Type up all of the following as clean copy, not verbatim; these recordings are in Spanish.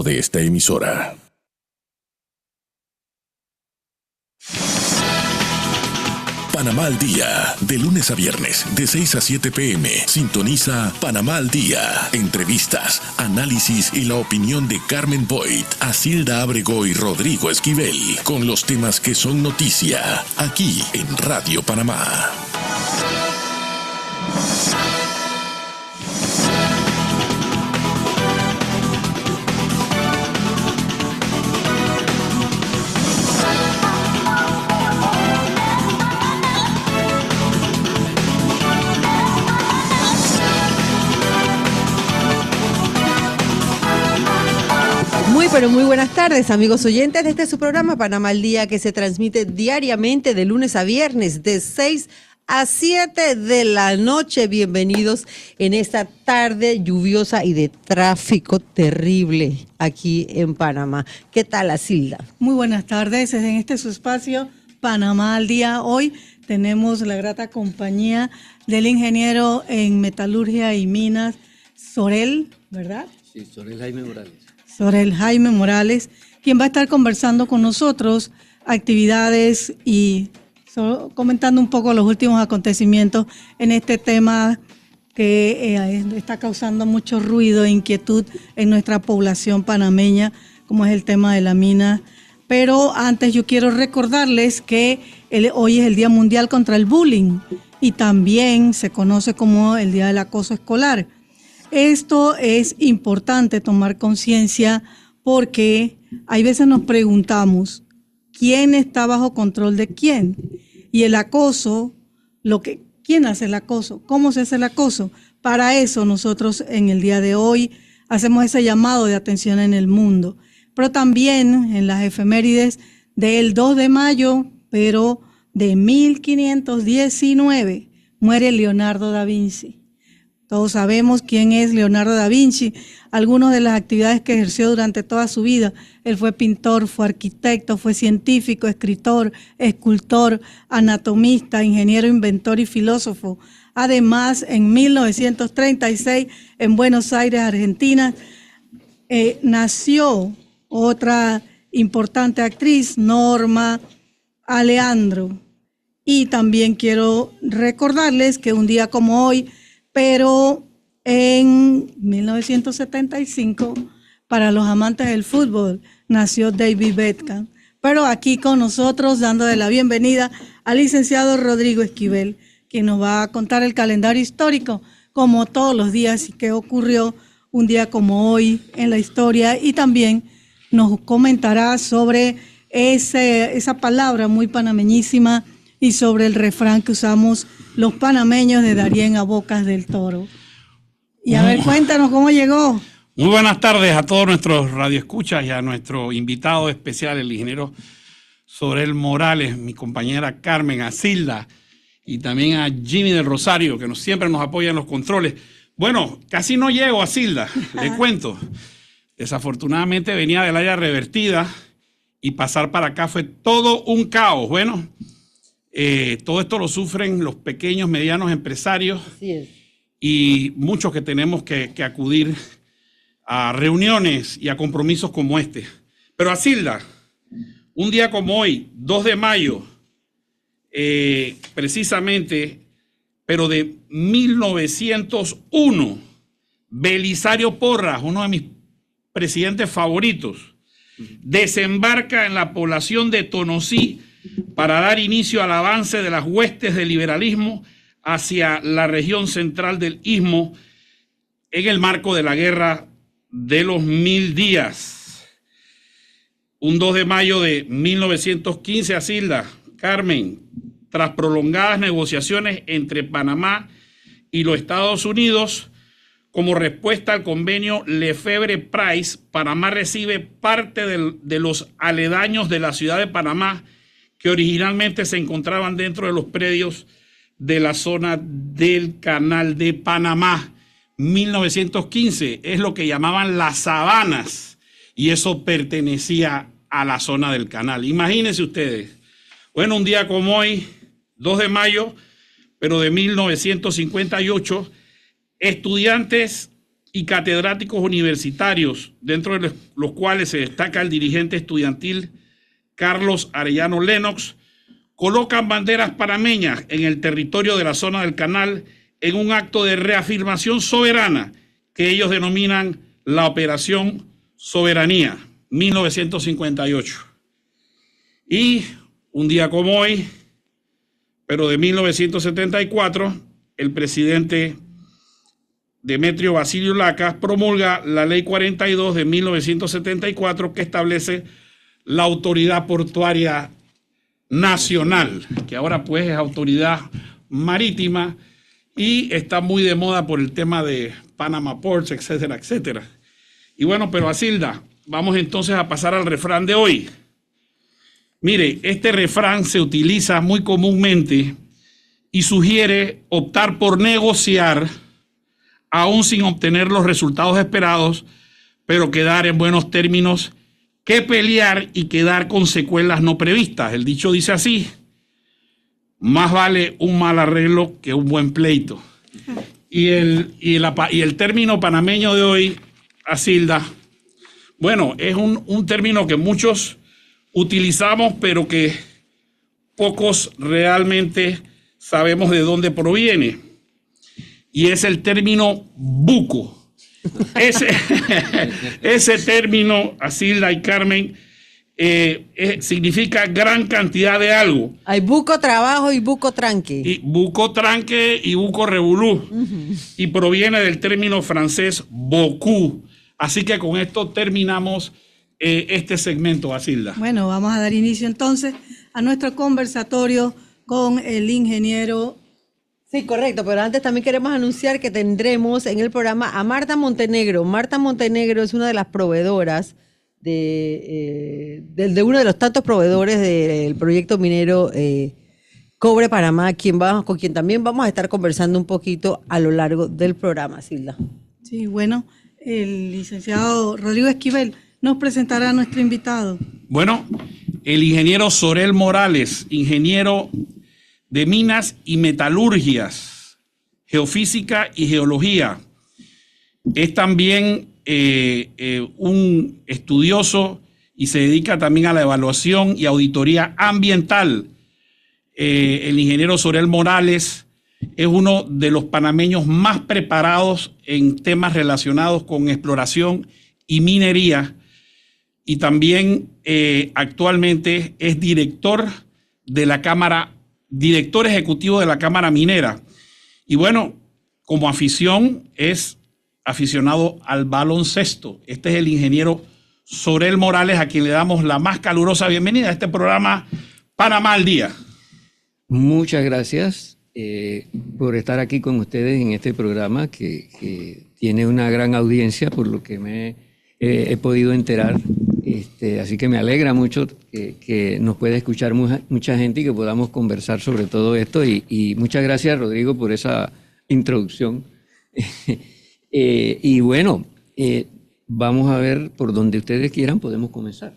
de esta emisora. Panamá al Día, de lunes a viernes, de 6 a 7 p.m. Sintoniza Panamá al Día. Entrevistas, análisis y la opinión de Carmen Boyd, Acilda Ábrego y Rodrigo Esquivel, con los temas que son noticia, aquí en Radio Panamá. Pero muy buenas tardes, amigos oyentes de su programa Panamá al Día, que se transmite diariamente de lunes a viernes de 6 a 7 de la noche. Bienvenidos en esta tarde lluviosa y de tráfico terrible aquí en Panamá. ¿Qué tal, Acilda? Muy buenas tardes, en este su espacio Panamá al Día. Hoy tenemos la grata compañía del ingeniero en metalurgia y minas, Sorel, ¿verdad? Sí, Sorel Jaime Morales. Sorel Jaime Morales, quien va a estar conversando con nosotros actividades y comentando un poco los últimos acontecimientos en este tema que está causando mucho ruido e inquietud en nuestra población panameña, como es el tema de la mina. Pero antes yo quiero recordarles que hoy es el Día Mundial contra el Bullying y también se conoce como el Día del Acoso Escolar. Esto es importante tomar conciencia porque hay veces nos preguntamos quién está bajo control de quién. Y el acoso, ¿quién hace el acoso? ¿Cómo se hace el acoso? Para eso nosotros en el día de hoy hacemos ese llamado de atención en el mundo. Pero también en las efemérides del 2 de mayo, pero de 1519, muere Leonardo da Vinci. Todos sabemos quién es Leonardo da Vinci, algunas de las actividades que ejerció durante toda su vida. Él fue pintor, fue arquitecto, fue científico, escritor, escultor, anatomista, ingeniero, inventor y filósofo. Además, en 1936, en Buenos Aires, Argentina, nació otra importante actriz, Norma Aleandro. Y también quiero recordarles que un día como hoy, pero en 1975, para los amantes del fútbol, nació David Beckham. Pero aquí con nosotros, dándole la bienvenida al licenciado Rodrigo Esquivel, quien nos va a contar el calendario histórico, como todos los días, y qué ocurrió un día como hoy en la historia, y también nos comentará sobre esa palabra muy panameñísima y sobre el refrán que usamos los panameños de Darién a Bocas del Toro. Y a ver, cuéntanos cómo llegó. Muy buenas tardes a todos nuestros radioescuchas y a nuestro invitado especial, el ingeniero Sorel Morales, mi compañera Carmen, Acilda, y también a Jimmy del Rosario, que siempre nos apoya en los controles. Bueno, casi no llego, Acilda, le cuento. Desafortunadamente venía del área revertida y pasar para acá fue todo un caos. Bueno, todo esto lo sufren los pequeños, medianos empresarios. Así es. Y muchos que tenemos que acudir a reuniones y a compromisos como este. Pero Acilda, un día como hoy, 2 de mayo, precisamente, pero de 1901, Belisario Porras, uno de mis presidentes favoritos, desembarca en la población de Tonosí para dar inicio al avance de las huestes del liberalismo hacia la región central del Istmo en el marco de la Guerra de los 1000 días. Un 2 de mayo de 1915, Acilda, Carmen, tras prolongadas negociaciones entre Panamá y los Estados Unidos, como respuesta al convenio Lefebvre-Price, Panamá recibe parte de los aledaños de la ciudad de Panamá que originalmente se encontraban dentro de los predios de la zona del Canal de Panamá. 1915 es lo que llamaban las Sabanas y eso pertenecía a la zona del canal. Imagínense ustedes. Bueno, un día como hoy, 2 de mayo, pero de 1958, estudiantes y catedráticos universitarios, dentro de los cuales se destaca el dirigente estudiantil Carlos Arellano Lennox, colocan banderas panameñas en el territorio de la zona del Canal en un acto de reafirmación soberana que ellos denominan la Operación Soberanía, 1958. Y un día como hoy, pero de 1974, el presidente Demetrio Basilio Lacas promulga la Ley 42 de 1974 que establece la Autoridad Portuaria Nacional, que ahora pues es Autoridad Marítima y está muy de moda por el tema de Panama Ports, etcétera, etcétera. Y bueno, pero Acilda, vamos entonces a pasar al refrán de hoy. Mire, este refrán se utiliza muy comúnmente y sugiere optar por negociar aún sin obtener los resultados esperados, pero quedar en buenos términos que pelear y quedar con secuelas no previstas. El dicho dice así: más vale un mal arreglo que un buen pleito. Y el término panameño de hoy, Acilda, bueno, es un término que muchos utilizamos, pero que pocos realmente sabemos de dónde proviene. Y es el término buco. Ese término, Acilda y Carmen, significa gran cantidad de algo. Hay buco trabajo y buco tranque. Y buco tranque y buco revolú. Y proviene del término francés beaucoup. Así que con esto terminamos este segmento, Acilda. Bueno, vamos a dar inicio entonces a nuestro conversatorio con el ingeniero. Sí, correcto, pero antes también queremos anunciar que tendremos en el programa a Marta Montenegro. Marta Montenegro es una de las proveedoras de uno de los tantos proveedores del proyecto minero Cobre Panamá, con quien también vamos a estar conversando un poquito a lo largo del programa, Silda. Sí, bueno, el licenciado Rodrigo Esquivel nos presentará a nuestro invitado. Bueno, el ingeniero Sorel Morales, ingeniero de minas y metalurgias, geofísica y geología. Es también un estudioso y se dedica también a la evaluación y auditoría ambiental. El ingeniero Sorel Morales es uno de los panameños más preparados en temas relacionados con exploración y minería, y también actualmente es director ejecutivo de la Cámara Minera. Y bueno, como afición es aficionado al baloncesto. Este es el ingeniero Sorel Morales, a quien le damos la más calurosa bienvenida a este programa Panamá al Día. Muchas gracias por estar aquí con ustedes en este programa que tiene una gran audiencia, por lo que me he podido enterar. Así que me alegra mucho que nos pueda escuchar mucha gente y que podamos conversar sobre todo esto. Y muchas gracias, Rodrigo, por esa introducción. Y bueno, vamos a ver por donde ustedes quieran, podemos comenzar.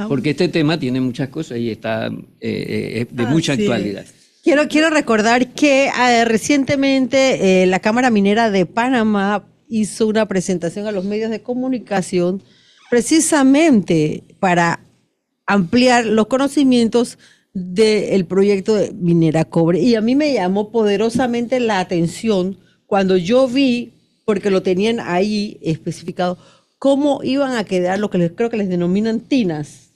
Porque este tema tiene muchas cosas y está de mucha actualidad. Quiero recordar que recientemente la Cámara Minera de Panamá hizo una presentación a los medios de comunicación precisamente para ampliar los conocimientos del proyecto de Minera Cobre. Y a mí me llamó poderosamente la atención cuando yo vi, porque lo tenían ahí especificado, cómo iban a quedar lo que creo que les denominan tinas.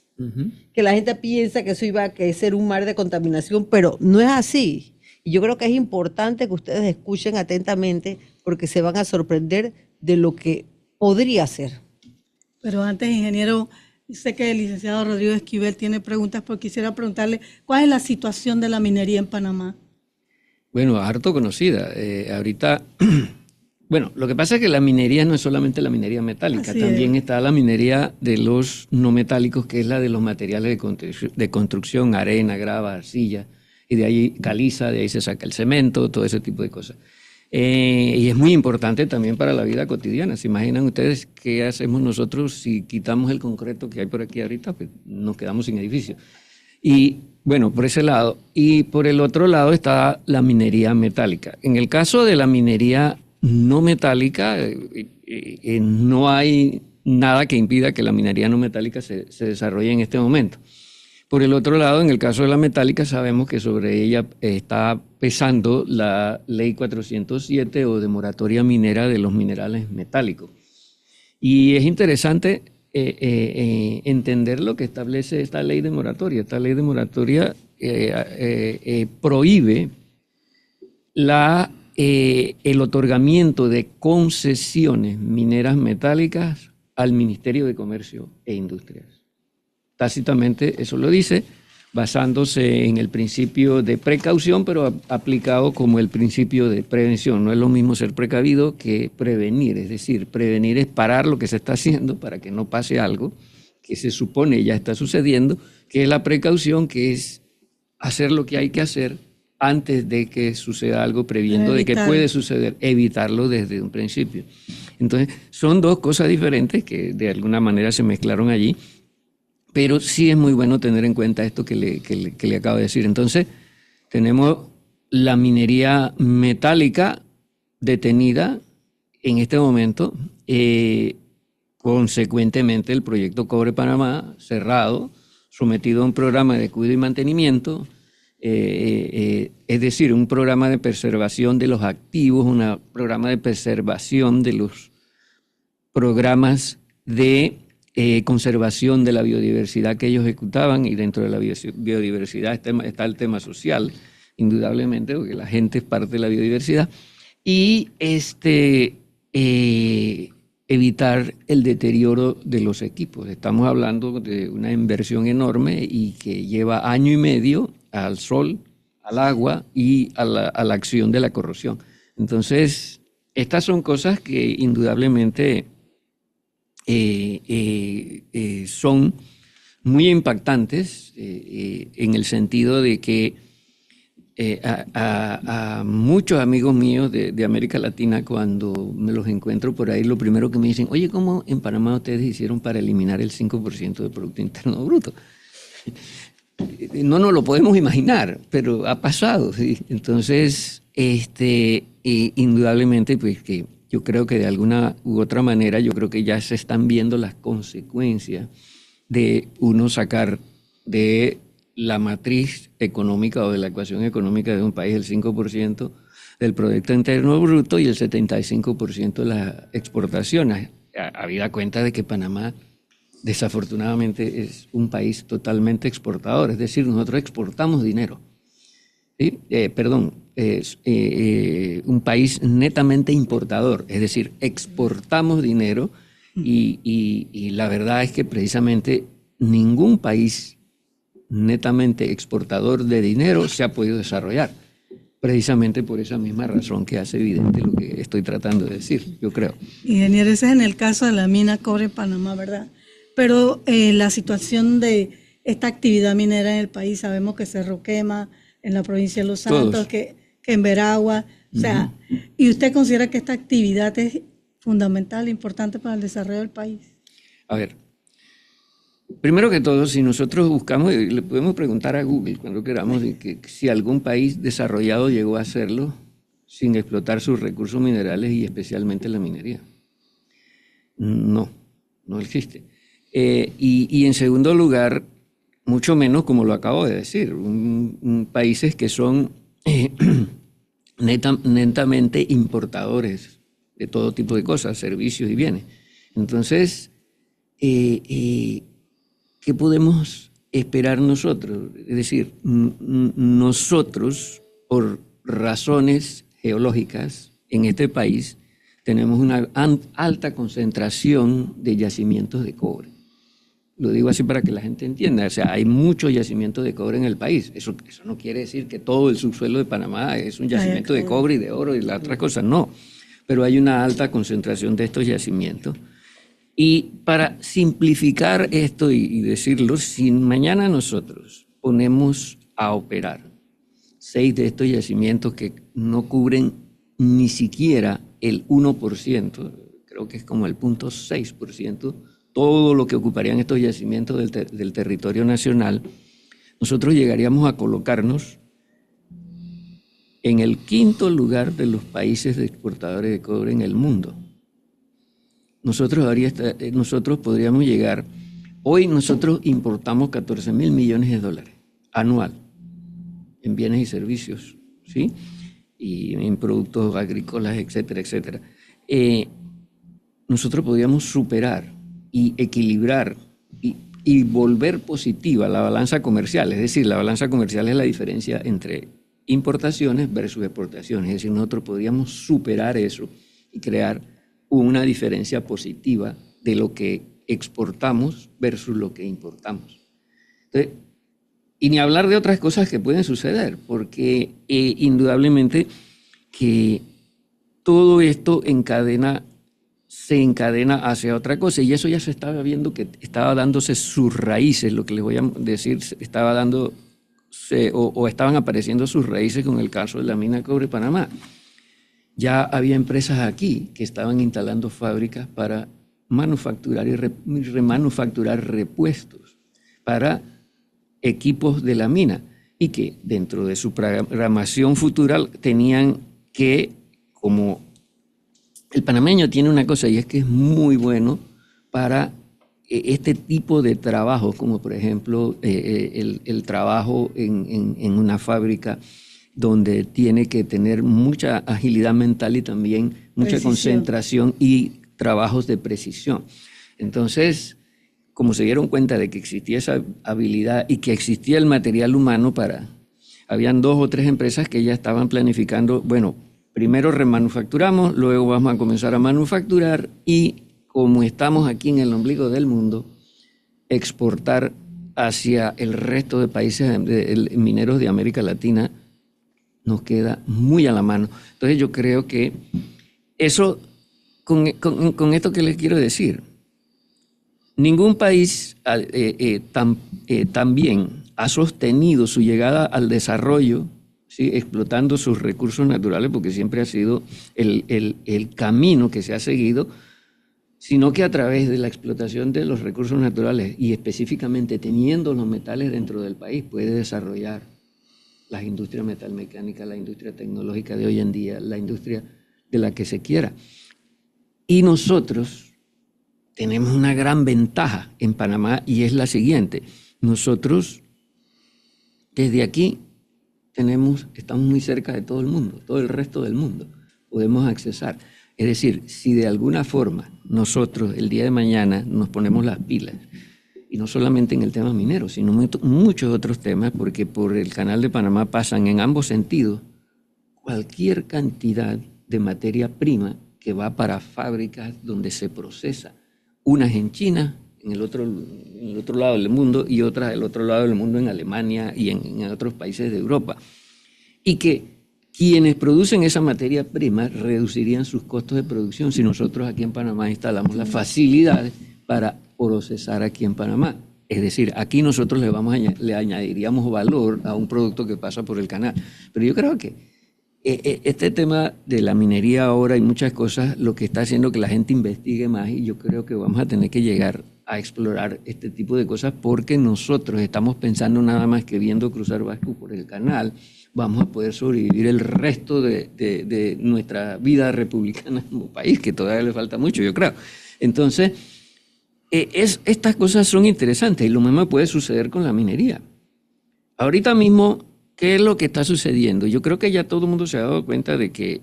Que la gente piensa que eso iba a ser un mar de contaminación, pero no es así. Y yo creo que es importante que ustedes escuchen atentamente porque se van a sorprender de lo que podría ser. Pero antes, ingeniero, sé que el licenciado Rodrigo Esquivel tiene preguntas, pero quisiera preguntarle, ¿cuál es la situación de la minería en Panamá? Bueno, harto conocida. Ahorita, bueno, lo que pasa es que la minería no es solamente la minería metálica, también está la minería de los no metálicos, que es la de los materiales de construcción, arena, grava, arcilla, y de ahí caliza, de ahí se saca el cemento, todo ese tipo de cosas. Y es muy importante también para la vida cotidiana. ¿Se imaginan ustedes qué hacemos nosotros si quitamos el concreto que hay por aquí ahorita? Pues nos quedamos sin edificio. Y bueno, por ese lado. Y por el otro lado está la minería metálica. En el caso de la minería no metálica, no hay nada que impida que la minería no metálica se desarrolle en este momento. Por el otro lado, en el caso de la metálica, sabemos que sobre ella está pesando la Ley 407 o de moratoria minera de los minerales metálicos. Y es interesante entender lo que establece esta ley de moratoria. Esta ley de moratoria prohíbe el otorgamiento de concesiones mineras metálicas al Ministerio de Comercio e Industrias. Tácitamente eso lo dice, basándose en el principio de precaución, pero aplicado como el principio de prevención. No es lo mismo ser precavido que prevenir, es decir, prevenir es parar lo que se está haciendo para que no pase algo que se supone ya está sucediendo, que es la precaución, que es hacer lo que hay que hacer antes de que suceda algo, previendo de que puede suceder, evitarlo desde un principio. Entonces, son dos cosas diferentes que de alguna manera se mezclaron allí, pero sí es muy bueno tener en cuenta esto que le acabo de decir. Entonces, tenemos la minería metálica detenida en este momento, consecuentemente el proyecto Cobre Panamá cerrado, sometido a un programa de cuidado y mantenimiento, es decir, un programa de preservación de los activos, un programa de preservación de los programas de conservación de la biodiversidad que ellos ejecutaban, y dentro de la biodiversidad está el tema social, indudablemente, porque la gente es parte de la biodiversidad, y evitar el deterioro de los equipos. Estamos hablando de una inversión enorme y que lleva año y medio al sol, al agua y a la acción de la corrosión. Entonces, estas son cosas que indudablemente son muy impactantes en el sentido de que a muchos amigos míos de América Latina, cuando me los encuentro por ahí, lo primero que me dicen: oye, ¿cómo en Panamá ustedes hicieron para eliminar el 5% del Producto Interno Bruto? No nos lo podemos imaginar, pero ha pasado, ¿sí? Entonces, indudablemente, pues que yo creo que de alguna u otra manera, yo creo que ya se están viendo las consecuencias de uno sacar de la matriz económica o de la ecuación económica de un país el 5% del Producto Interno Bruto y el 75% de las exportaciones, habida cuenta de que Panamá desafortunadamente es un país totalmente exportador, es decir, nosotros exportamos dinero. ¿Sí? Un país netamente importador, es decir, exportamos dinero y la verdad es que precisamente ningún país netamente exportador de dinero se ha podido desarrollar, precisamente por esa misma razón que hace evidente lo que estoy tratando de decir, yo creo. Ingeniero, ese es en el caso de la mina Cobre Panamá, ¿verdad? Pero la situación de esta actividad minera en el país, sabemos que Cerro Quema, en la provincia de Los Santos, que en Veragua, o sea, ¿y usted considera que esta actividad es fundamental, importante para el desarrollo del país? A ver, primero que todo, si nosotros buscamos, le podemos preguntar a Google cuando queramos que si algún país desarrollado llegó a hacerlo sin explotar sus recursos minerales y especialmente la minería. No existe. Y en segundo lugar, mucho menos, como lo acabo de decir, países que son netamente importadores de todo tipo de cosas, servicios y bienes. Entonces, ¿qué podemos esperar nosotros? Es decir, nosotros, por razones geológicas, en este país tenemos una alta concentración de yacimientos de cobre. Lo digo así para que la gente entienda. O sea, hay muchos yacimientos de cobre en el país. Eso no quiere decir que todo el subsuelo de Panamá es un yacimiento de cobre y de oro y las otras cosas. No, pero hay una alta concentración de estos yacimientos. Y para simplificar esto y decirlo, si mañana nosotros ponemos a operar 6 de estos yacimientos que no cubren ni siquiera el 1%, creo que es como el 0.6%, todo lo que ocuparían estos yacimientos del territorio nacional, nosotros llegaríamos a colocarnos en el 5º lugar de los países exportadores de cobre en el mundo. nosotros podríamos llegar. Hoy nosotros importamos 14.000 millones de dólares anual en bienes y servicios, ¿sí? Y en productos agrícolas, etcétera, etcétera. Nosotros podríamos superar y equilibrar y volver positiva la balanza comercial. Es decir, la balanza comercial es la diferencia entre importaciones versus exportaciones. Es decir, nosotros podríamos superar eso y crear una diferencia positiva de lo que exportamos versus lo que importamos. Entonces, y ni hablar de otras cosas que pueden suceder, porque indudablemente que todo esto se encadena hacia otra cosa, y eso ya se estaba viendo que estaba dándose sus raíces, lo que les voy a decir, estaban apareciendo sus raíces con el caso de la mina de cobre Panamá. Ya había empresas aquí que estaban instalando fábricas para manufacturar y remanufacturar repuestos para equipos de la mina, y que dentro de su programación futura tenían que, como el panameño tiene una cosa, y es que es muy bueno para este tipo de trabajos, como por ejemplo el trabajo en una fábrica donde tiene que tener mucha agilidad mental y también mucha concentración y trabajos de precisión. Entonces, como se dieron cuenta de que existía esa habilidad y que existía el material humano habían 2 o 3 empresas que ya estaban planificando, bueno, primero remanufacturamos, luego vamos a comenzar a manufacturar y, como estamos aquí en el ombligo del mundo, exportar hacia el resto de países mineros de América Latina nos queda muy a la mano. Entonces yo creo que eso, con esto que les quiero decir, ningún país también ha sostenido su llegada al desarrollo, ¿sí?, explotando sus recursos naturales, porque siempre ha sido el camino que se ha seguido, sino que a través de la explotación de los recursos naturales y específicamente teniendo los metales dentro del país puede desarrollar las industrias metalmecánicas, la industria tecnológica de hoy en día, la industria de la que se quiera. Y nosotros tenemos una gran ventaja en Panamá, y es la siguiente: nosotros desde aquí estamos muy cerca de todo el mundo, todo el resto del mundo podemos accesar. Es decir, si de alguna forma nosotros el día de mañana nos ponemos las pilas, y no solamente en el tema minero, sino muchos otros temas, porque por el Canal de Panamá pasan en ambos sentidos cualquier cantidad de materia prima que va para fábricas donde se procesa, unas en China, en el otro lado del mundo, y otras del otro lado del mundo, en Alemania y en otros países de Europa. Y que quienes producen esa materia prima reducirían sus costos de producción si nosotros aquí en Panamá instalamos las facilidades para procesar aquí en Panamá. Es decir, aquí nosotros le añadiríamos valor a un producto que pasa por el canal. Pero yo creo que este tema de la minería ahora y muchas cosas, lo que está haciendo que la gente investigue más, y yo creo que vamos a tener que llegar a explorar este tipo de cosas, porque nosotros estamos pensando nada más que viendo cruzar barcos por el canal, vamos a poder sobrevivir el resto de nuestra vida republicana como país, que todavía le falta mucho, yo creo. Entonces, estas cosas son interesantes, y lo mismo puede suceder con la minería. Ahorita mismo, ¿qué es lo que está sucediendo? Yo creo que ya todo el mundo se ha dado cuenta de que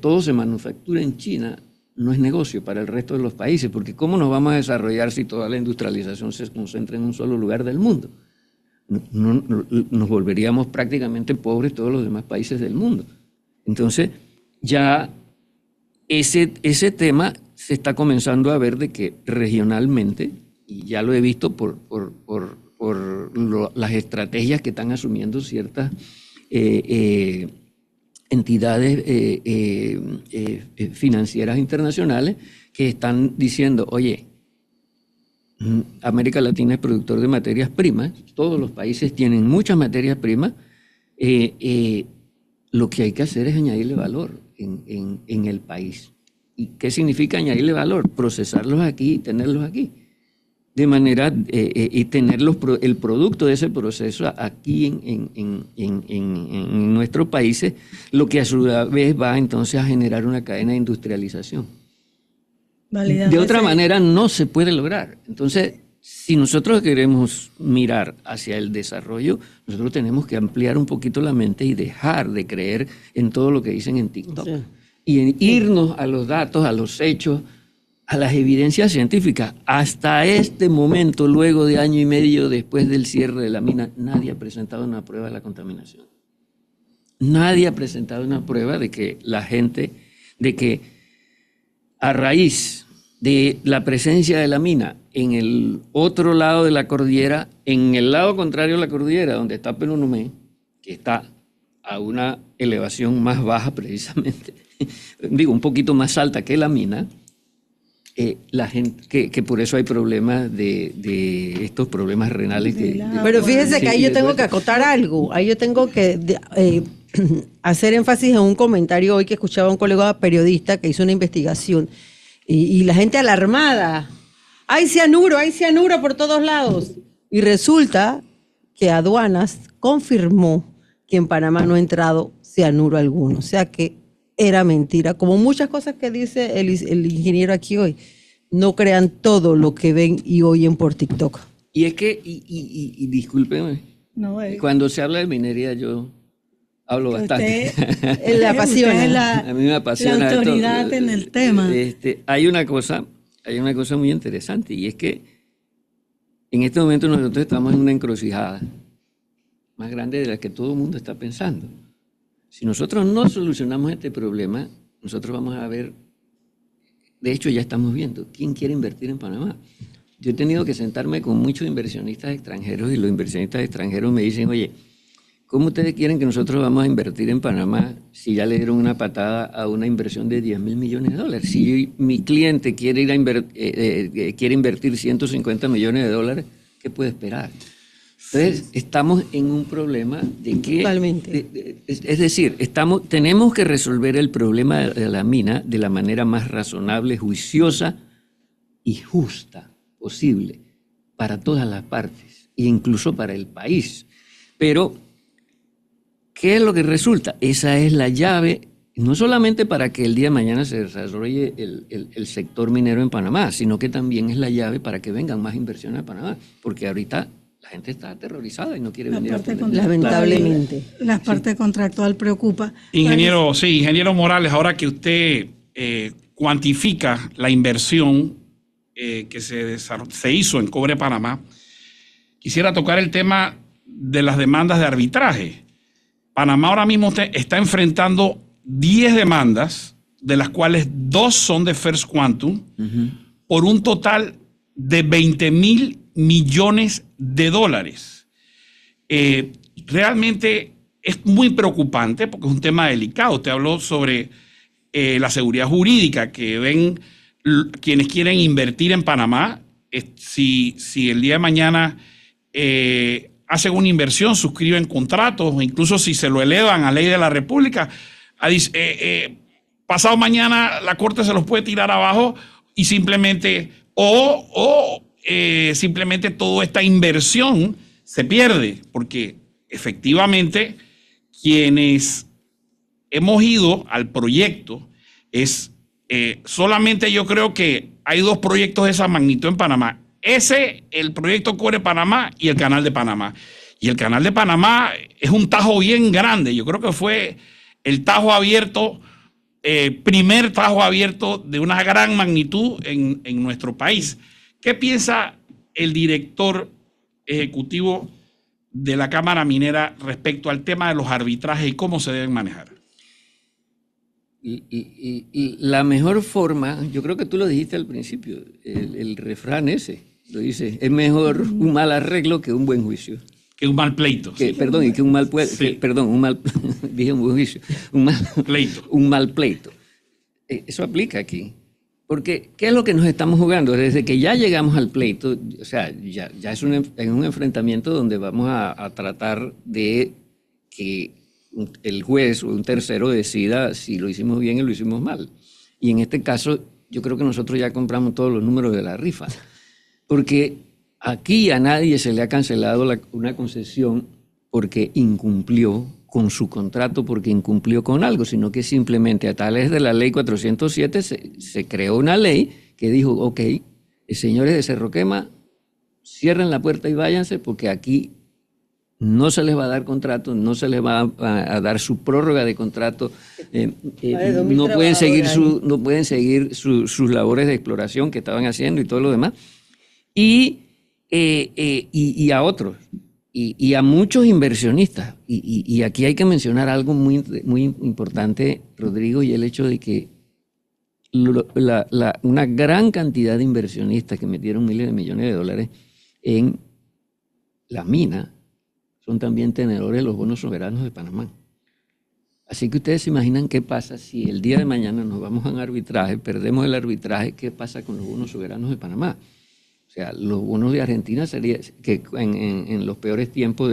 todo se manufactura en China no es negocio para el resto de los países, porque ¿cómo nos vamos a desarrollar si toda la industrialización se concentra en un solo lugar del mundo? Nos volveríamos prácticamente pobres todos los demás países del mundo. Entonces, ya ese tema se está comenzando a ver de que regionalmente, y ya lo he visto por las estrategias que están asumiendo ciertas entidades financieras internacionales, que están diciendo, oye, América Latina es productor de materias primas, todos los países tienen muchas materias primas, lo que hay que hacer es añadirle valor en el país. ¿Y qué significa añadirle valor? Procesarlos aquí y tenerlos aquí. De manera, y tener el producto de ese proceso aquí en nuestros países, lo que a su vez va entonces a generar una cadena de industrialización. De otra manera no se puede lograr. Entonces, si nosotros queremos mirar hacia el desarrollo, nosotros tenemos que ampliar un poquito la mente y dejar de creer en todo lo que dicen en TikTok. Sí. Y en irnos a los datos, a los hechos, a las evidencias científicas. Hasta este momento, luego de año y medio después del cierre de la mina, nadie ha presentado una prueba de la contaminación. Nadie ha presentado una prueba de que a raíz de la presencia de la mina en el otro lado de la cordillera, en el lado contrario de la cordillera, donde está Penonomé, que está a una elevación más baja precisamente, digo, un poquito más alta que la mina, la gente, que por eso hay problemas de estos problemas renales. Pero fíjese que ahí yo tengo que acotar algo, ahí yo tengo que hacer énfasis en un comentario hoy que escuchaba a un colega periodista que hizo una investigación y la gente alarmada, hay cianuro por todos lados. Y resulta que aduanas confirmó que en Panamá no ha entrado cianuro alguno, o sea que era mentira, como muchas cosas que dice el ingeniero aquí hoy. No crean todo lo que ven y oyen por TikTok. Y es que, y discúlpenme, cuando se habla de minería yo hablo bastante. Le apasiona. A mí me apasiona. La autoridad en el tema. Hay una cosa muy interesante, y es que en este momento nosotros estamos en una encrucijada más grande de la que todo el mundo está pensando. Si nosotros no solucionamos este problema, nosotros vamos a ver, de hecho ya estamos viendo, ¿quién quiere invertir en Panamá? Yo he tenido que sentarme con muchos inversionistas extranjeros y los inversionistas extranjeros me dicen, oye, ¿cómo ustedes quieren que nosotros vamos a invertir en Panamá si ya le dieron una patada a una inversión de $10,000 millones? Si mi cliente quiere quiere invertir $150 millones, ¿qué puede esperar? Entonces, estamos en un problema de que... Totalmente. Es decir, tenemos que resolver el problema de la mina de la manera más razonable, juiciosa y justa posible para todas las partes, e incluso para el país. Pero, ¿qué es lo que resulta? Esa es la llave, no solamente para que el día de mañana se desarrolle el sector minero en Panamá, sino que también es la llave para que vengan más inversiones a Panamá, porque ahorita la gente está aterrorizada y no quiere venir a poner. Lamentablemente. La parte contractual preocupa. Ingeniero Morales, ahora que usted cuantifica la inversión que se hizo en Cobre Panamá, quisiera tocar el tema de las demandas de arbitraje. Panamá ahora mismo está enfrentando 10 demandas, de las cuales 2 son de First Quantum, por un total de $20,000 millones. Realmente es muy preocupante porque es un tema delicado. Usted habló sobre la seguridad jurídica que ven quienes quieren invertir en Panamá. Si el día de mañana hacen una inversión, suscriben contratos, o incluso si se lo elevan a ley de la República, pasado mañana la Corte se los puede tirar abajo y simplemente simplemente toda esta inversión se pierde, porque efectivamente quienes hemos ido al proyecto solamente yo creo que hay 2 proyectos de esa magnitud en Panamá. El proyecto Cobre Panamá y el Canal de Panamá. Y el Canal de Panamá es un tajo bien grande. Yo creo que fue el tajo abierto, primer tajo abierto de una gran magnitud en nuestro país. ¿Qué piensa el director ejecutivo de la Cámara Minera respecto al tema de los arbitrajes y cómo se deben manejar? Y la mejor forma, yo creo que tú lo dijiste al principio, el refrán ese, lo dice, es mejor un mal arreglo que un buen juicio. Que un mal pleito. Dije un buen juicio, un mal pleito. Eso aplica aquí. Porque, ¿qué es lo que nos estamos jugando? Desde que ya llegamos al pleito, o sea, ya es un enfrentamiento donde vamos a tratar de que el juez o un tercero decida si lo hicimos bien o lo hicimos mal. Y en este caso, yo creo que nosotros ya compramos todos los números de la rifa. Porque aquí a nadie se le ha cancelado una concesión porque incumplió con su contrato porque incumplió con algo, sino que simplemente a través de la ley 407 se creó una ley que dijo, ok, señores de Cerro Quema, cierren la puerta y váyanse porque aquí no se les va a dar contrato, no se les va a dar su prórroga de contrato, no pueden seguir sus labores de exploración que estaban haciendo y todo lo demás. Y a otros, y a muchos inversionistas. Y aquí hay que mencionar algo muy, muy importante, Rodrigo, y el hecho de que una gran cantidad de inversionistas que metieron miles de millones de dólares en la mina son también tenedores de los bonos soberanos de Panamá. Así que ustedes se imaginan qué pasa si el día de mañana nos vamos a un arbitraje, perdemos el arbitraje, ¿qué pasa con los bonos soberanos de Panamá? O sea, los bonos de Argentina sería que en los peores tiempos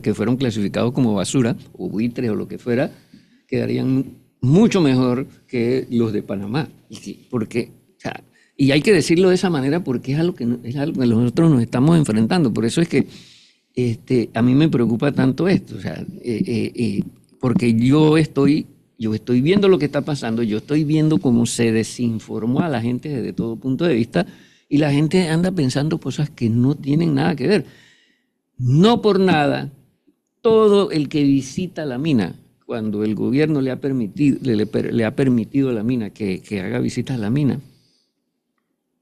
que fueron clasificados como basura o buitres o lo que fuera, quedarían mucho mejor que los de Panamá. Porque, o sea, y hay que decirlo de esa manera porque es algo que nosotros nos estamos enfrentando. Por eso es que a mí me preocupa tanto esto. O sea, porque yo estoy viendo lo que está pasando, yo estoy viendo cómo se desinformó a la gente desde todo punto de vista y la gente anda pensando cosas que no tienen nada que ver. No por nada, todo el que visita la mina, cuando el gobierno le ha permitido a la mina que haga visitas a la mina,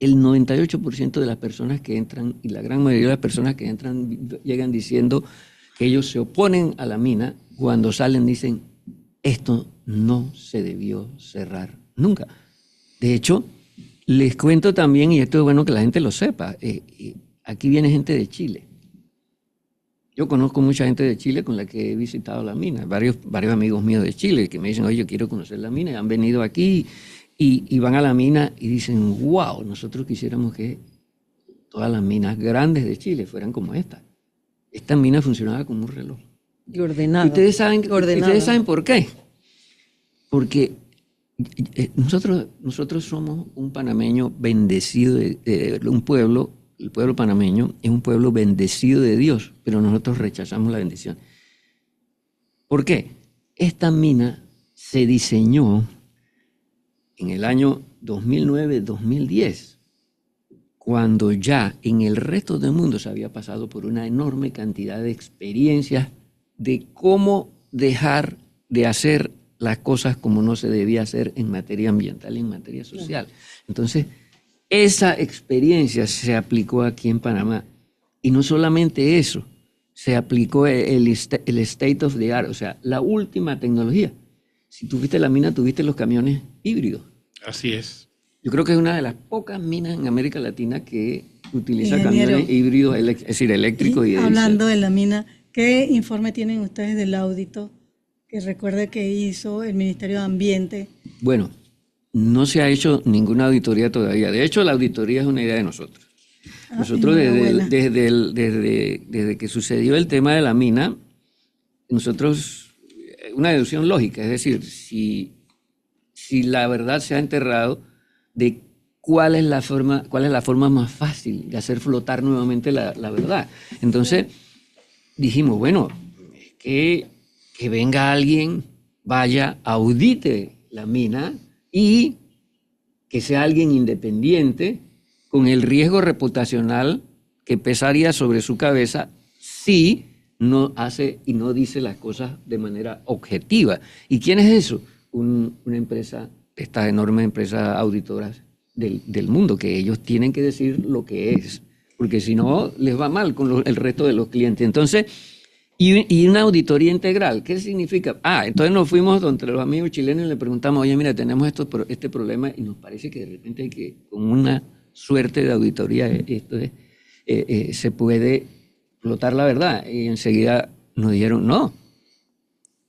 el 98% de las personas que entran y la gran mayoría de las personas que entran llegan diciendo que ellos se oponen a la mina, cuando salen dicen, esto no se debió cerrar nunca. De hecho, les cuento también, y esto es bueno que la gente lo sepa, aquí viene gente de Chile. Yo conozco mucha gente de Chile con la que he visitado la mina, varios amigos míos de Chile que me dicen, oye, yo quiero conocer la mina, y han venido aquí y van a la mina y dicen, wow, nosotros quisiéramos que todas las minas grandes de Chile fueran como esta. Esta mina funcionaba como un reloj. Y ordenado. ¿Ustedes saben por qué? Porque nosotros somos un panameño bendecido, un pueblo, el pueblo panameño es un pueblo bendecido de Dios, pero nosotros rechazamos la bendición. ¿Por qué? Esta mina se diseñó en el año 2009-2010, cuando ya en el resto del mundo se había pasado por una enorme cantidad de experiencias de cómo dejar de hacer las cosas como no se debía hacer en materia ambiental y en materia social. Entonces, esa experiencia se aplicó aquí en Panamá. Y no solamente eso, se aplicó el state of the art, o sea, la última tecnología. Si tuviste la mina, tuviste los camiones híbridos. Así es. Yo creo que es una de las pocas minas en América Latina que utiliza camiones híbridos, es decir, eléctricos y hablando de la mina, ¿qué informe tienen ustedes del audito que recuerde que hizo el Ministerio de Ambiente? Bueno, no se ha hecho ninguna auditoría todavía. De hecho, la auditoría es una idea de nosotros. Nosotros desde que sucedió el tema de la mina, nosotros, una deducción lógica, es decir, si la verdad se ha enterrado, de cuál es la forma más fácil de hacer flotar nuevamente la verdad. Entonces dijimos, bueno, que venga alguien, vaya, audite la mina y que sea alguien independiente con el riesgo reputacional que pesaría sobre su cabeza si no hace y no dice las cosas de manera objetiva. ¿Y quién es eso? Una empresa, estas enormes empresas auditoras del mundo, que ellos tienen que decir lo que es, porque si no les va mal con el resto de los clientes. Entonces, y una auditoría integral, ¿qué significa? Entonces nos fuimos entre los amigos chilenos y le preguntamos, oye, mira, tenemos este problema y nos parece que de repente hay que, con una suerte de auditoría, se puede flotar la verdad. Y enseguida nos dijeron, no,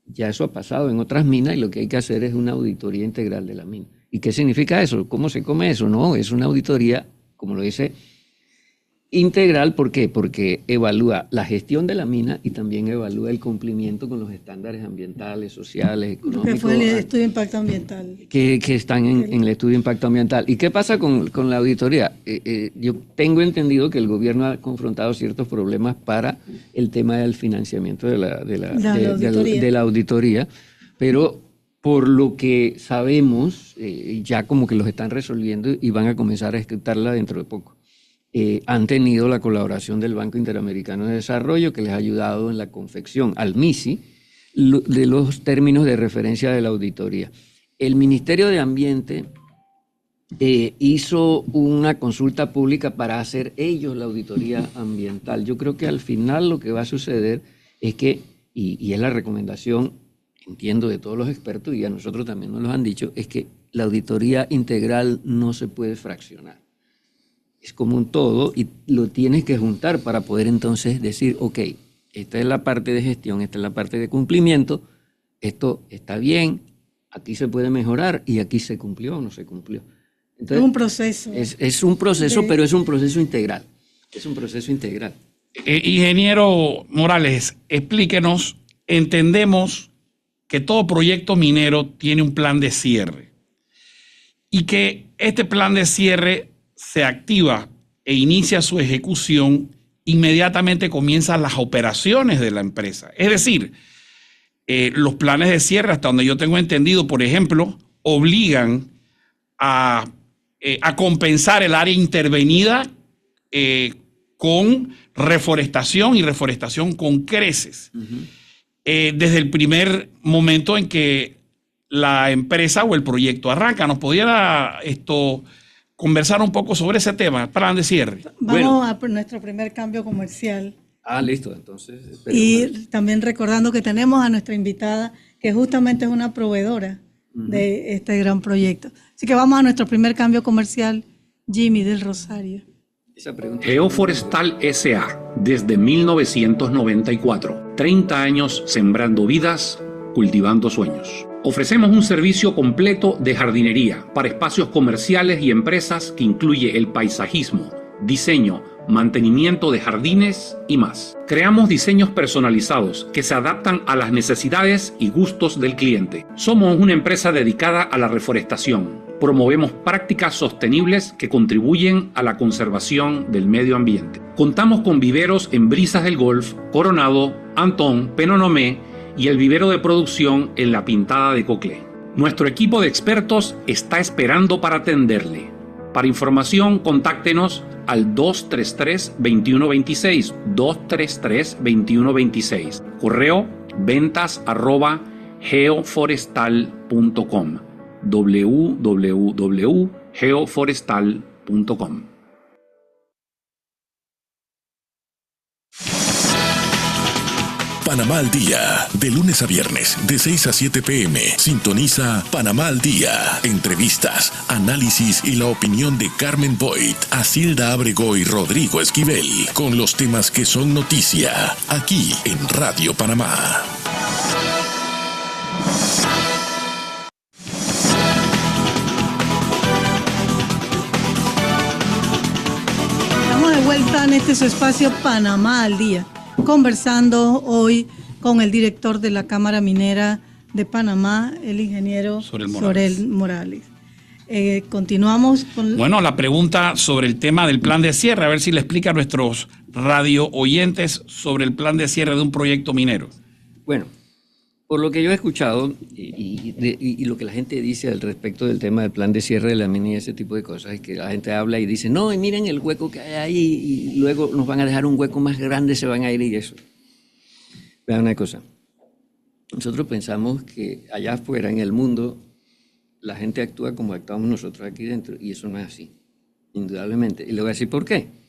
ya eso ha pasado en otras minas y lo que hay que hacer es una auditoría integral de la mina. ¿Y qué significa eso? ¿Cómo se come eso? No, es una auditoría, como lo dice, Integral, ¿por qué? Porque evalúa la gestión de la mina y también evalúa el cumplimiento con los estándares ambientales, sociales, económicos. Que fue el estudio de impacto ambiental. Que están en el estudio de impacto ambiental. ¿Y qué pasa con la auditoría? Yo tengo entendido que el gobierno ha confrontado ciertos problemas para el tema del financiamiento de la auditoría, pero por lo que sabemos, ya como que los están resolviendo y van a comenzar a ejecutarla dentro de poco. Han tenido la colaboración del Banco Interamericano de Desarrollo, que les ha ayudado en la confección al MISI de los términos de referencia de la auditoría. El Ministerio de Ambiente hizo una consulta pública para hacer ellos la auditoría ambiental. Yo creo que al final lo que va a suceder es que, y es la recomendación, entiendo, de todos los expertos, y a nosotros también nos lo han dicho, es que la auditoría integral no se puede fraccionar. Es como un todo y lo tienes que juntar para poder entonces decir, ok, esta es la parte de gestión, esta es la parte de cumplimiento, esto está bien, aquí se puede mejorar y aquí se cumplió o no se cumplió. Entonces, es un proceso. Es un proceso, pero es un proceso integral. Es un proceso integral. Ingeniero Morales, explíquenos, entendemos que todo proyecto minero tiene un plan de cierre y que este plan de cierre se activa e inicia su ejecución, inmediatamente comienzan las operaciones de la empresa. Es decir, los planes de cierre, hasta donde yo tengo entendido, por ejemplo, obligan a compensar el área intervenida con reforestación y reforestación con creces. Desde el primer momento en que la empresa o el proyecto arranca. ¿Nos pudiera conversar un poco sobre ese tema, plan de cierre? Vamos a nuestro primer cambio comercial. Listo, entonces. Y también recordando que tenemos a nuestra invitada, que justamente es una proveedora de este gran proyecto. Así que vamos a nuestro primer cambio comercial, Jimmy del Rosario. Geoforestal S.A. desde 1994. 30 años sembrando vidas, cultivando sueños. Ofrecemos un servicio completo de jardinería para espacios comerciales y empresas que incluye el paisajismo, diseño, mantenimiento de jardines y más. Creamos diseños personalizados que se adaptan a las necesidades y gustos del cliente. Somos una empresa dedicada a la reforestación. Promovemos prácticas sostenibles que contribuyen a la conservación del medio ambiente. Contamos con viveros en Brisas del Golf, Coronado, Antón, Penonomé y el vivero de producción en La Pintada de Coclé. Nuestro equipo de expertos está esperando para atenderle. Para información, contáctenos al 233-2126, 233-2126. Correo ventas@geoforestal.com, www.geoforestal.com. Panamá al Día, de lunes a viernes, de 6 a 7 p.m. Sintoniza Panamá al Día. Entrevistas, análisis y la opinión de Carmen Boyd, Asilda Ábrego y Rodrigo Esquivel, con los temas que son noticia, aquí en Radio Panamá. Estamos de vuelta en este su espacio Panamá al Día, conversando hoy con el director de la Cámara Minera de Panamá, el ingeniero Sorel Morales. Continuamos con... Bueno, la pregunta sobre el tema del plan de cierre, a ver si le explica a nuestros radio oyentes sobre el plan de cierre de un proyecto minero. Bueno, por lo que yo he escuchado y lo que la gente dice al respecto del tema del plan de cierre de la mina y ese tipo de cosas, es que la gente habla y dice, no, y miren el hueco que hay ahí y luego nos van a dejar un hueco más grande, se van a ir y eso. Vean una cosa, nosotros pensamos que allá afuera en el mundo la gente actúa como actuamos nosotros aquí dentro y eso no es así, indudablemente. Y le voy a decir por qué.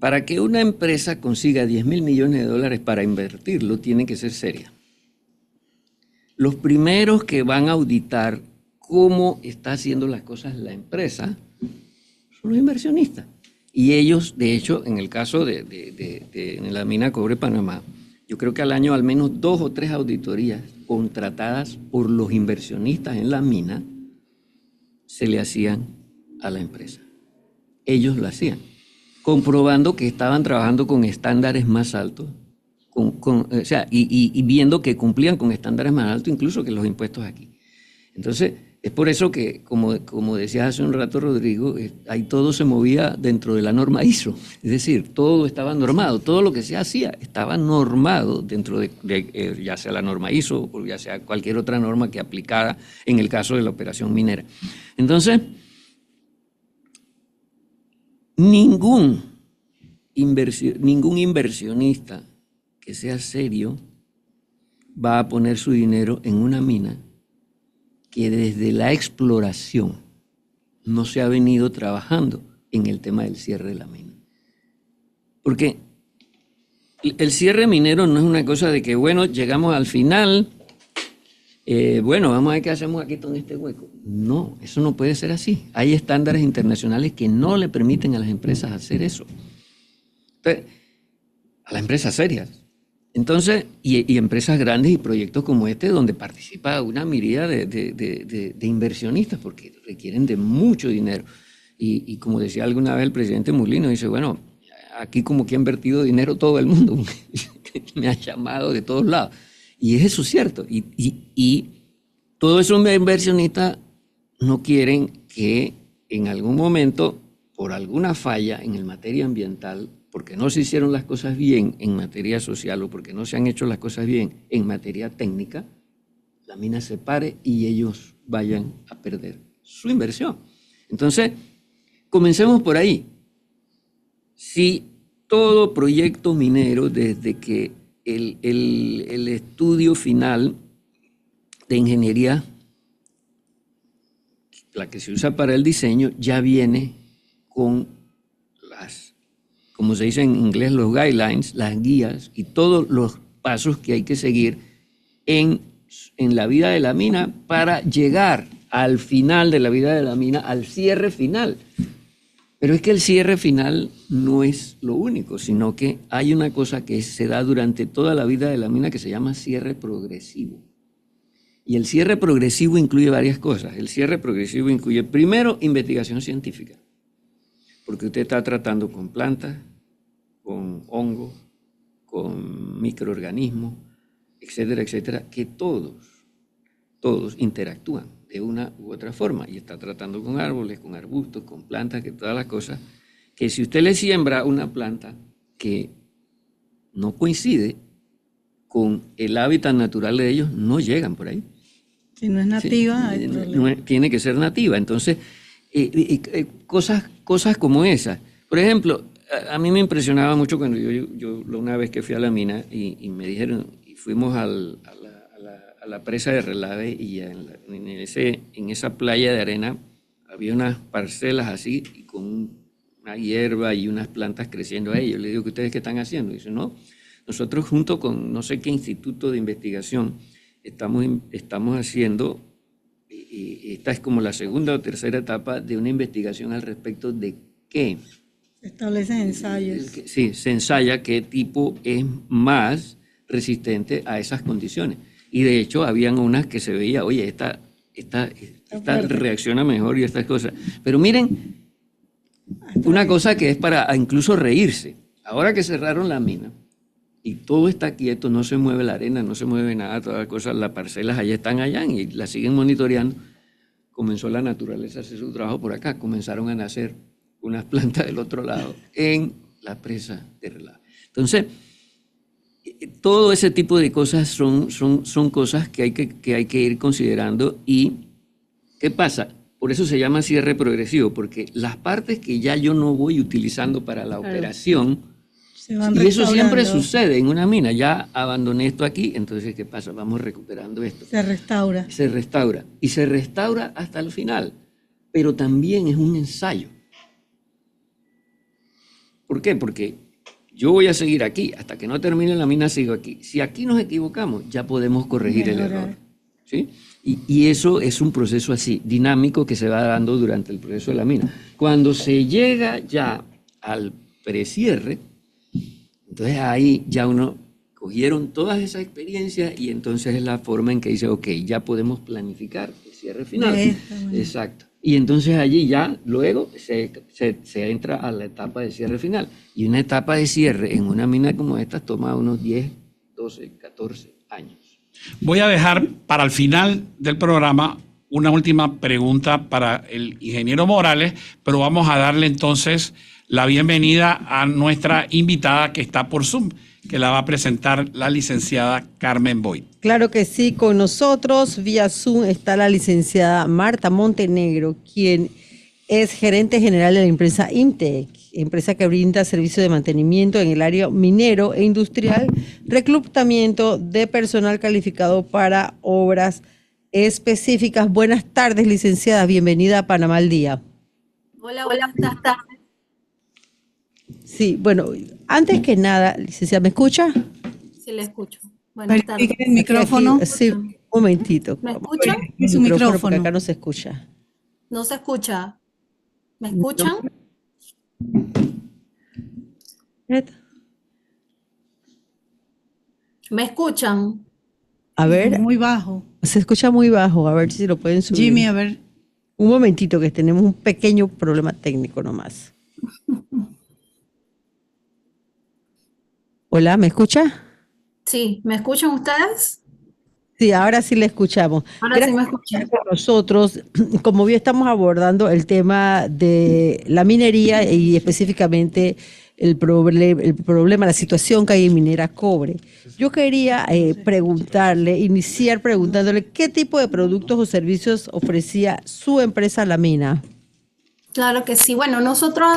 Para que una empresa consiga 10.000 millones de dólares para invertirlo, tiene que ser seria. Los primeros que van a auditar cómo está haciendo las cosas la empresa son los inversionistas. Y ellos, de hecho, en el caso de la mina Cobre Panamá, yo creo que al año al menos 2 o 3 auditorías contratadas por los inversionistas en la mina se le hacían a la empresa. Ellos lo hacían. comprobando que estaban trabajando con estándares más altos, y viendo que cumplían con estándares más altos incluso que los impuestos aquí. Entonces, es por eso que, como decías hace un rato, Rodrigo, ahí todo se movía dentro de la norma ISO. Es decir, todo estaba normado, todo lo que se hacía estaba normado dentro de ya sea la norma ISO o ya sea cualquier otra norma que aplicara en el caso de la operación minera. Entonces, ningún inversionista que sea serio va a poner su dinero en una mina que desde la exploración no se ha venido trabajando en el tema del cierre de la mina. Porque el cierre minero no es una cosa de que, bueno, llegamos al final, bueno, vamos a ver qué hacemos aquí con este hueco. No, eso no puede ser así. Hay estándares internacionales que no le permiten a las empresas hacer eso. Entonces, a las empresas serias. Entonces, y empresas grandes y proyectos como este, donde participa una miríada de inversionistas, porque requieren de mucho dinero. Y como decía alguna vez el presidente Mulino, dice, bueno, aquí como que ha invertido dinero todo el mundo, me ha llamado de todos lados. Y es eso cierto. Y todos esos inversionistas no quieren que en algún momento, por alguna falla en el materia ambiental, porque no se hicieron las cosas bien en materia social o porque no se han hecho las cosas bien en materia técnica, la mina se pare y ellos vayan a perder su inversión. Entonces, comencemos por ahí. Si todo proyecto minero, desde que el estudio final de ingeniería, la que se usa para el diseño, ya viene con como se dice en inglés, los guidelines, las guías y todos los pasos que hay que seguir en la vida de la mina para llegar al final de la vida de la mina, al cierre final. Pero es que el cierre final no es lo único, sino que hay una cosa que se da durante toda la vida de la mina que se llama cierre progresivo. Y el cierre progresivo incluye varias cosas. El cierre progresivo incluye, primero, investigación científica, porque usted está tratando con plantas, con hongos, con microorganismos, etcétera, etcétera, que todos interactúan de una u otra forma. Y está tratando con árboles, con arbustos, con plantas, que todas las cosas, que si usted le siembra una planta que no coincide con el hábitat natural de ellos, no llegan por ahí. Si no es nativa, sí, tiene que ser nativa. Entonces, cosas como esas. Por ejemplo, a mí me impresionaba mucho cuando yo una vez que fui a la mina y me dijeron, y fuimos a la presa de Relave, y en esa playa de arena había unas parcelas así y con una hierba y unas plantas creciendo ahí. Yo le digo, ¿ustedes qué están haciendo? Y dice, no, nosotros junto con no sé qué instituto de investigación estamos haciendo, y esta es como la segunda o tercera etapa de una investigación al respecto de qué. Se establecen ensayos. Sí, se ensaya qué tipo es más resistente a esas condiciones. Y de hecho, habían unas que se veía, oye, esta reacciona mejor y estas cosas. Pero miren, una cosa que es para incluso reírse. Ahora que cerraron la mina y todo está quieto, no se mueve la arena, no se mueve nada, todas las cosas, las parcelas allá están allá y las siguen monitoreando, comenzó la naturaleza a hacer su trabajo por acá, comenzaron a nacer unas plantas del otro lado en la presa de Relave. Entonces, todo ese tipo de cosas son cosas que hay que ir considerando. ¿Y qué pasa? Por eso se llama cierre progresivo, porque las partes que ya yo no voy utilizando para la operación, y eso siempre sucede en una mina, ya abandoné esto aquí, entonces ¿qué pasa? Vamos recuperando esto. Se restaura. Se restaura, y se restaura hasta el final, pero también es un ensayo. ¿Por qué? Porque yo voy a seguir aquí, hasta que no termine la mina sigo aquí. Si aquí nos equivocamos, ya podemos corregir el error. ¿Sí? Y eso es un proceso así, dinámico, que se va dando durante el proceso de la mina. Cuando se llega ya al precierre, entonces ahí ya cogieron todas esas experiencias y entonces es la forma en que dice, ok, ya podemos planificar el cierre final. Exacto. y entonces allí ya luego se entra a la etapa de cierre final. Y una etapa de cierre en una mina como esta toma unos 10, 12, 14 años. Voy a dejar para el final del programa una última pregunta para el ingeniero Morales, pero vamos a darle entonces la bienvenida a nuestra invitada que está por Zoom, que la va a presentar la licenciada Carmen Boyd. Claro que sí, con nosotros vía Zoom está la licenciada Marta Montenegro, quien es gerente general de la empresa Intec, empresa que brinda servicios de mantenimiento en el área minero e industrial, reclutamiento de personal calificado para obras específicas. Buenas tardes, licenciada, bienvenida a Panamá al Día. Hola, buenas tardes. Sí, bueno, antes que nada, licenciada, ¿me escucha? Sí, le escucho. Buenas tardes. El micrófono. Aquí, sí, un momentito. ¿Me escuchan? Su micrófono. Porque acá no se escucha. No se escucha. ¿Me escuchan? ¿Me escuchan? A ver, Muy bajo. se escucha muy bajo, a ver si lo pueden subir. Jimmy, a ver. Un momentito, que tenemos un pequeño problema técnico nomás. Hola, ¿me escucha? Sí, ¿me escuchan ustedes? Sí, ahora sí le escuchamos. Ahora sí me escuchan. Con nosotros, como hoy estamos abordando el tema de la minería y específicamente el problema, la situación que hay en Minera Cobre. Yo quería iniciar preguntándole qué tipo de productos o servicios ofrecía su empresa La Mina. Claro que sí. Bueno, nosotros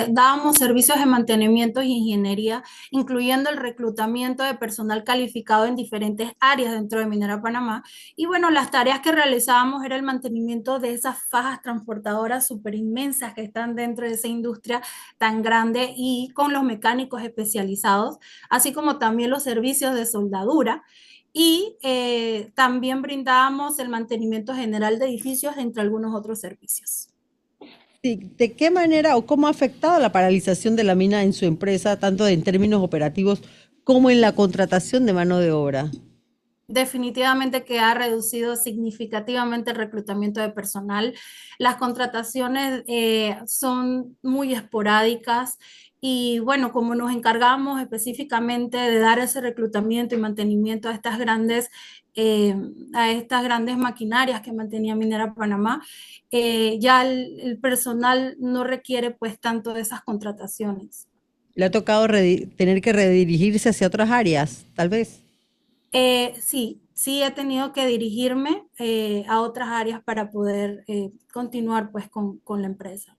dábamos servicios de mantenimiento y ingeniería, incluyendo el reclutamiento de personal calificado en diferentes áreas dentro de Minera Panamá. Y bueno, las tareas que realizábamos era el mantenimiento de esas fajas transportadoras súper inmensas que están dentro de esa industria tan grande y con los mecánicos especializados, así como también los servicios de soldadura. Y también brindábamos el mantenimiento general de edificios, entre algunos otros servicios. Sí, ¿de qué manera o cómo ha afectado la paralización de la mina en su empresa, tanto en términos operativos como en la contratación de mano de obra? Definitivamente que ha reducido significativamente el reclutamiento de personal. Las contrataciones son muy esporádicas y bueno, como nos encargamos específicamente de dar ese reclutamiento y mantenimiento a estas grandes maquinarias que mantenía Minera Panamá, ya el personal no requiere pues tanto de esas contrataciones. ¿Le ha tocado tener que redirigirse hacia otras áreas, tal vez? Sí, he tenido que dirigirme a otras áreas para poder continuar pues con la empresa.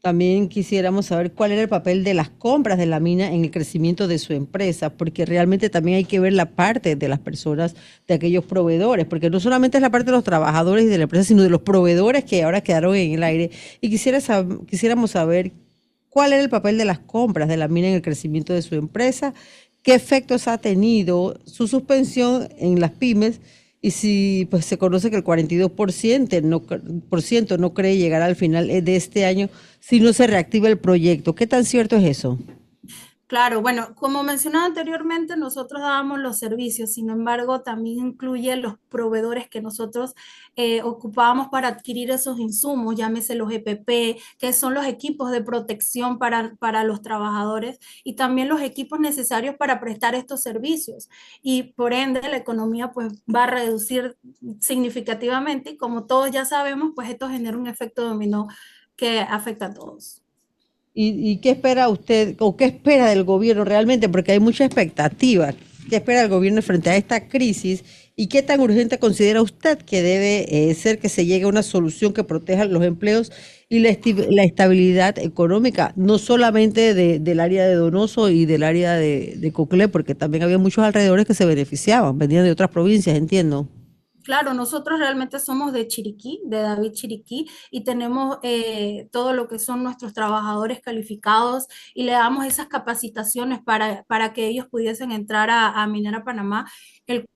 También quisiéramos saber cuál era el papel de las compras de la mina en el crecimiento de su empresa, porque realmente también hay que ver la parte de las personas, de aquellos proveedores, porque no solamente es la parte de los trabajadores y de la empresa, sino de los proveedores que ahora quedaron en el aire. Y quisiéramos saber cuál era el papel de las compras de la mina en el crecimiento de su empresa, qué efectos ha tenido su suspensión en las pymes, y si pues se conoce que el 42% no cree llegar al final de este año si no se reactiva el proyecto. ¿Qué tan cierto es eso? Claro, bueno, como mencionaba anteriormente, nosotros dábamos los servicios, sin embargo, también incluye los proveedores que nosotros ocupábamos para adquirir esos insumos, llámese los EPP, que son los equipos de protección para los trabajadores, y también los equipos necesarios para prestar estos servicios. Y por ende, la economía pues va a reducir significativamente, y como todos ya sabemos, pues esto genera un efecto dominó que afecta a todos. ¿Y qué espera usted o qué espera del gobierno realmente? Porque hay mucha expectativa. ¿Qué espera el gobierno frente a esta crisis? ¿Y qué tan urgente considera usted que debe ser que se llegue a una solución que proteja los empleos y la estabilidad económica, no solamente del área de Donoso y del área de Coclé, porque también había muchos alrededores que se beneficiaban, venían de otras provincias, entiendo? Claro, nosotros realmente somos de Chiriquí, de David Chiriquí, y tenemos todo lo que son nuestros trabajadores calificados y le damos esas capacitaciones para que ellos pudiesen entrar a Minera Panamá, el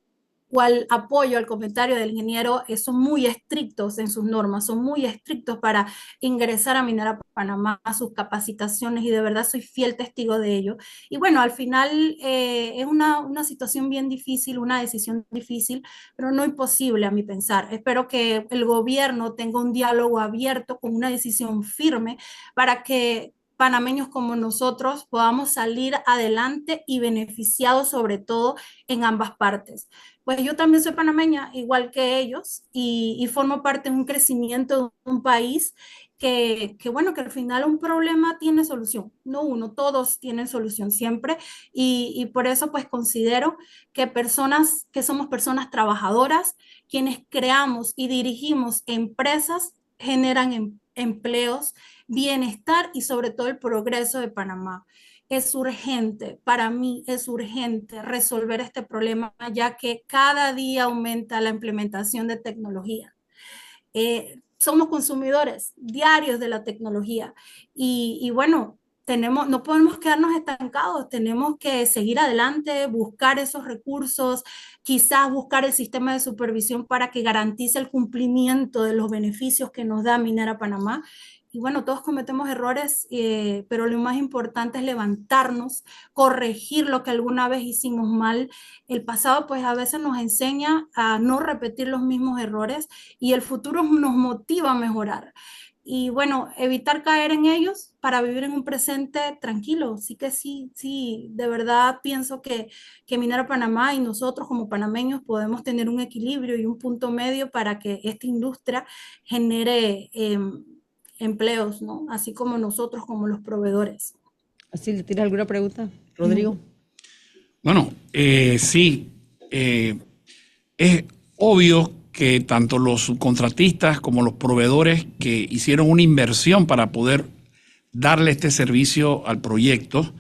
cual apoyo al comentario del ingeniero, son muy estrictos en sus normas, son muy estrictos para ingresar a Minera Panamá, a sus capacitaciones, y de verdad soy fiel testigo de ello. Y bueno, al final es una situación bien difícil, una decisión difícil, pero no imposible a mi pensar. Espero que el gobierno tenga un diálogo abierto con una decisión firme para que panameños como nosotros podamos salir adelante y beneficiados sobre todo en ambas partes. Pues yo también soy panameña, igual que ellos, y formo parte de un crecimiento de un país bueno, que al final un problema tiene solución, no uno, todos tienen solución siempre, y por eso pues considero que somos personas trabajadoras, quienes creamos y dirigimos empresas, generan empleos, bienestar y sobre todo el progreso de Panamá. Es urgente, para mí es urgente resolver este problema, ya que cada día aumenta la implementación de tecnología. Somos consumidores diarios de la tecnología y bueno, no podemos quedarnos estancados, tenemos que seguir adelante, buscar esos recursos, quizás buscar el sistema de supervisión para que garantice el cumplimiento de los beneficios que nos da Minera Panamá. Y bueno, todos cometemos errores, pero lo más importante es levantarnos, corregir lo que alguna vez hicimos mal. El pasado pues a veces nos enseña a no repetir los mismos errores y el futuro nos motiva a mejorar. Y bueno, evitar caer en ellos para vivir en un presente tranquilo. Sí que sí, de verdad pienso que Minera Panamá y nosotros como panameños podemos tener un equilibrio y un punto medio para que esta industria genere empleos, ¿no? Así como nosotros, como los proveedores. ¿Así le tienes alguna pregunta, Rodrigo? Bueno, sí, es obvio que tanto los subcontratistas como los proveedores que hicieron una inversión para poder darle este servicio al proyecto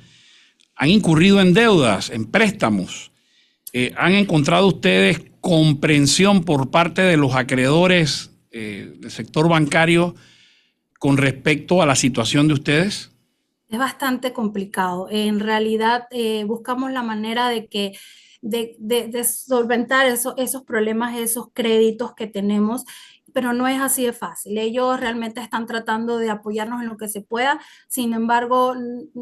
han incurrido en deudas, en préstamos. ¿Han encontrado ustedes comprensión por parte de los acreedores del sector bancario con respecto a la situación de ustedes? Es bastante complicado. En realidad buscamos la manera de solventar esos problemas, esos créditos que tenemos, pero no es así de fácil. Ellos realmente están tratando de apoyarnos en lo que se pueda, sin embargo,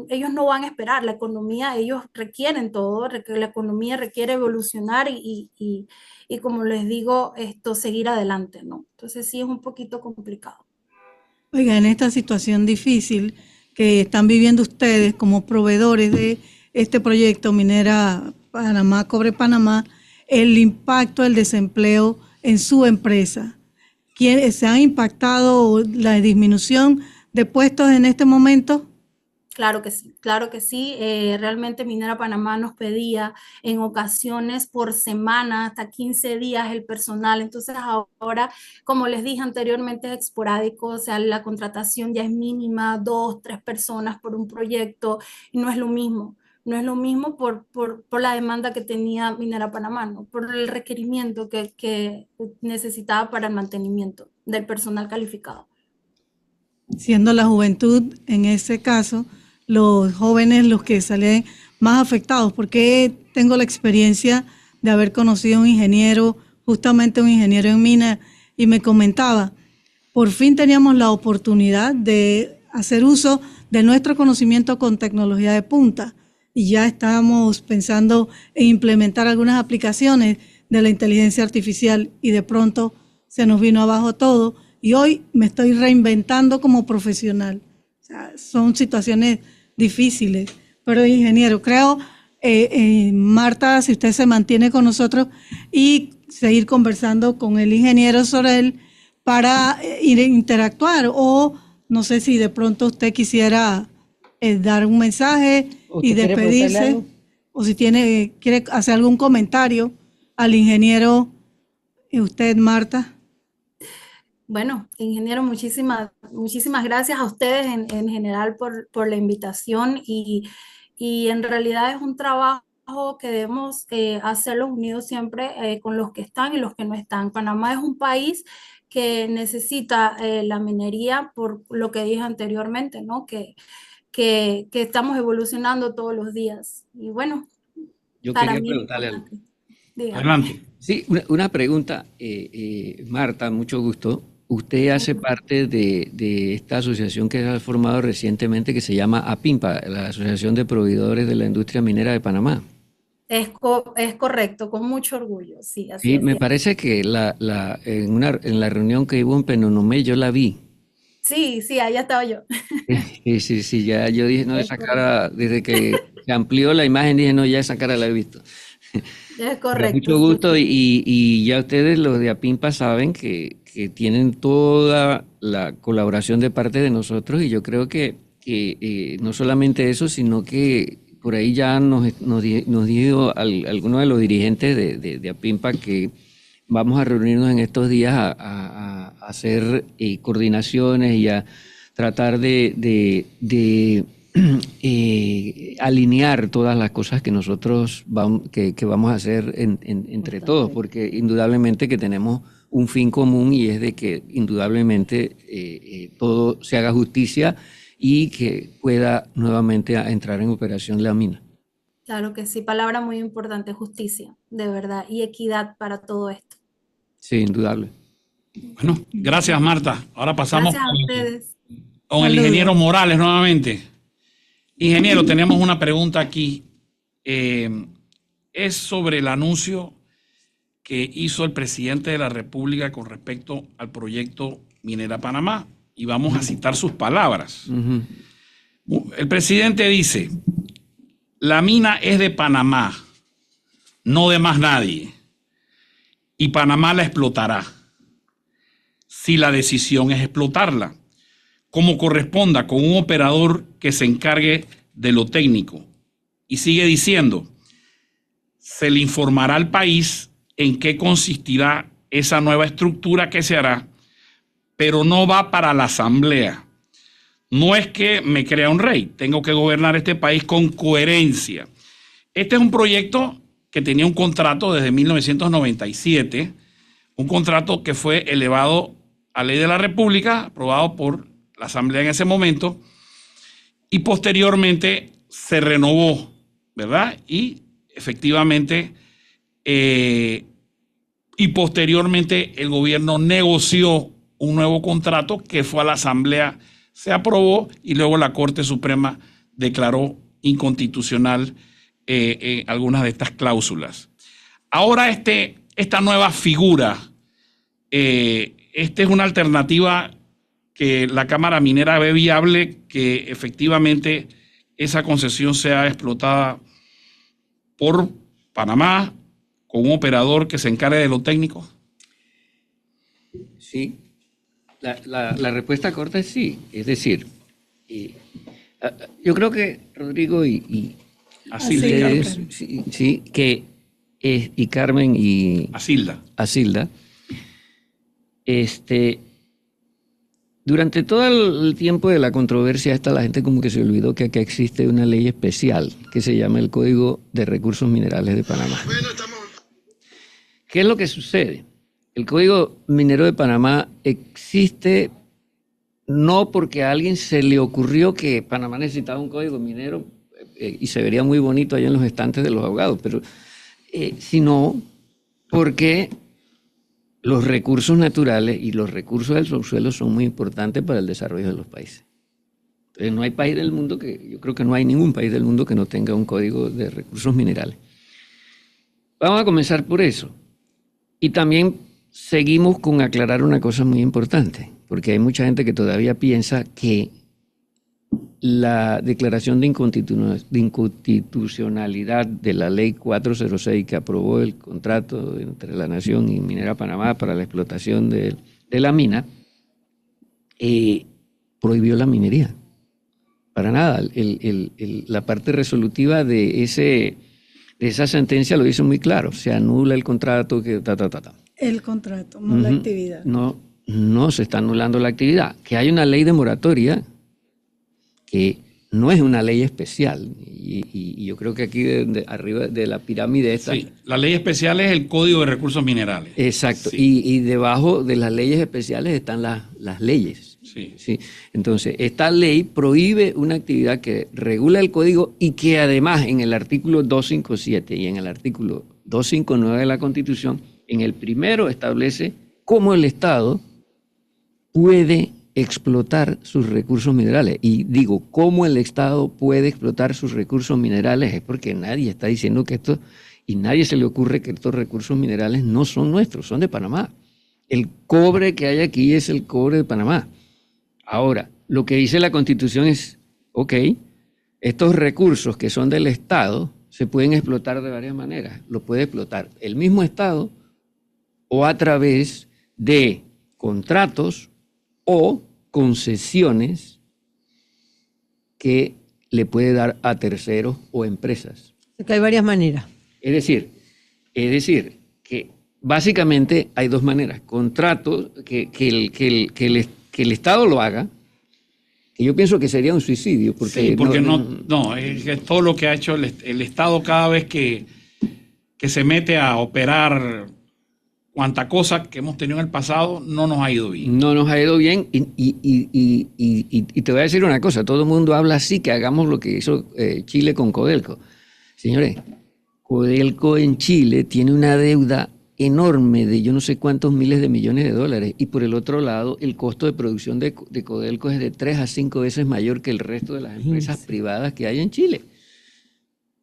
ellos no van a esperar. La economía, ellos requieren todo, la economía requiere evolucionar y como les digo, seguir adelante, ¿no? Entonces sí es un poquito complicado. Oiga, en esta situación difícil que están viviendo ustedes como proveedores de este proyecto Minera Panamá, Cobre Panamá, el impacto del desempleo en su empresa. ¿Se ha impactado la disminución de puestos en este momento? Claro que sí, claro que sí. Realmente Minera Panamá nos pedía en ocasiones por semana, hasta 15 días el personal. Entonces ahora, como les dije anteriormente, es esporádico, o sea, la contratación ya es mínima, 2, 3 personas por un proyecto, y no es lo mismo. No es lo mismo por la demanda que tenía Minera Panamá, ¿no? Por el requerimiento que necesitaba para el mantenimiento del personal calificado. Siendo la juventud, en ese caso, los jóvenes los que salen más afectados, porque tengo la experiencia de haber conocido a un ingeniero, justamente un ingeniero en mina, y me comentaba, por fin teníamos la oportunidad de hacer uso de nuestro conocimiento con tecnología de punta, y ya estábamos pensando en implementar algunas aplicaciones de la inteligencia artificial, y de pronto se nos vino abajo todo, y hoy me estoy reinventando como profesional. O sea, son situaciones difíciles, pero ingeniero, creo, Marta, si usted se mantiene con nosotros y seguir conversando con el ingeniero Sorel para ir a interactuar, o no sé si de pronto usted quisiera dar un mensaje y despedirse, o si quiere hacer algún comentario al ingeniero, usted, Marta. Bueno, ingeniero, muchísimas gracias a ustedes en general por la invitación y en realidad es un trabajo que debemos hacerlo unidos siempre con los que están y los que no están. Panamá es un país que necesita la minería por lo que dije anteriormente, ¿no? Que estamos evolucionando todos los días. Y bueno, yo para quería mí es preguntarle algo. importante. Dígame. Adelante. Sí, una pregunta, Marta, mucho gusto. Usted hace parte de esta asociación que se ha formado recientemente que se llama APIMPA, la Asociación de Proveedores de la Industria Minera de Panamá. Es correcto, con mucho orgullo, sí, así Sí, es. me parece que en la reunión que hubo en Penonomé yo la vi. Sí, allá estaba yo. Sí, ya yo dije, no, Es esa correcto. cara, desde que se amplió la imagen, dije, no, ya esa cara la he visto. Es Pero correcto. mucho gusto y ya ustedes, los de APIMPA, saben que tienen toda la colaboración de parte de nosotros y yo creo que no solamente eso, sino que por ahí ya nos dijo alguno de los dirigentes de APIMPA que vamos a reunirnos en estos días a hacer coordinaciones y a tratar de alinear todas las cosas que nosotros que vamos a hacer entre todos, porque indudablemente que tenemos un fin común y es de que indudablemente todo se haga justicia y que pueda nuevamente entrar en operación la mina. Claro que sí, palabra muy importante, justicia, de verdad, y equidad para todo esto. Sí, indudable. Bueno, gracias, Marta. Ahora pasamos Gracias a ustedes. con el Saludos. ingeniero Morales nuevamente. Ingeniero, tenemos una pregunta aquí. Es sobre el anuncio que hizo el presidente de la República con respecto al proyecto Minera Panamá. Y vamos a citar sus palabras. Uh-huh. El presidente dice, la mina es de Panamá, no de más nadie. Y Panamá la explotará, si la decisión es explotarla, como corresponda, con un operador que se encargue de lo técnico. Y sigue diciendo, se le informará al país en qué consistirá esa nueva estructura que se hará, pero no va para la asamblea. No es que me crea un rey, tengo que gobernar este país con coherencia. Este es un proyecto que tenía un contrato desde 1997, un contrato que fue elevado a ley de la República, aprobado por la Asamblea en ese momento, y posteriormente se renovó, ¿verdad? Y efectivamente, y posteriormente el gobierno negoció un nuevo contrato que fue a la Asamblea, se aprobó y luego la Corte Suprema declaró inconstitucional algunas de estas cláusulas. Ahora esta nueva figura, esta es una alternativa que la Cámara Minera ve viable, que efectivamente esa concesión sea explotada por Panamá con un operador que se encargue de lo técnico. Sí, la respuesta corta es sí. Es decir, yo creo que Rodrigo y ustedes, sí, que y Carmen y Asilda, durante todo el tiempo de la controversia esta, la gente como que se olvidó que acá existe una ley especial que se llama el Código de Recursos Minerales de Panamá. ¿Qué es lo que sucede? El Código Minero de Panamá existe no porque a alguien se le ocurrió que Panamá necesitaba un código minero y se vería muy bonito allá en los estantes de los abogados, pero sino porque los recursos naturales y los recursos del subsuelo son muy importantes para el desarrollo de los países. Entonces no hay país del mundo yo creo que no hay ningún país del mundo que no tenga un código de recursos minerales. Vamos a comenzar por eso. Y también seguimos con aclarar una cosa muy importante, porque hay mucha gente que todavía piensa que la declaración de inconstitucionalidad de la ley 406 que aprobó el contrato entre la Nación y Minera Panamá para la explotación de la mina, prohibió la minería. Para nada. La parte resolutiva de esa sentencia lo dice muy claro. Se anula el contrato que El contrato, no la actividad. No se está anulando la actividad. Que hay una ley de moratoria que no es una ley especial. Y yo creo que aquí arriba de la pirámide esta... Sí, la ley especial es el Código de Recursos Minerales. Exacto. Sí. Y debajo de las leyes especiales están las leyes. Sí. ¿Sí? Entonces, esta ley prohíbe una actividad que regula el código y que además en el artículo 257 y en el artículo 259 de la Constitución, en el primero establece cómo el Estado puede explotar sus recursos minerales. Y digo, cómo el Estado puede explotar sus recursos minerales es porque nadie está diciendo que esto, y nadie se le ocurre que estos recursos minerales no son nuestros, son de Panamá. El cobre que hay aquí es el cobre de Panamá. Ahora, lo que dice la Constitución es, ok, estos recursos que son del Estado se pueden explotar de varias maneras. Lo puede explotar el mismo Estado o a través de contratos o concesiones que le puede dar a terceros o empresas. Que hay varias maneras. Es decir, que básicamente hay dos maneras. Contratos, que el Estado lo haga, que yo pienso que sería un suicidio. Porque sí, porque es que todo lo que ha hecho el Estado cada vez que se mete a operar cuanta cosa que hemos tenido en el pasado, no nos ha ido bien. No nos ha ido bien y te voy a decir una cosa, todo el mundo habla así, que hagamos lo que hizo Chile con Codelco. Señores, Codelco en Chile tiene una deuda enorme de yo no sé cuántos miles de millones de dólares, y por el otro lado el costo de producción de Codelco es de 3 a 5 veces mayor que el resto de las empresas privadas que hay en Chile.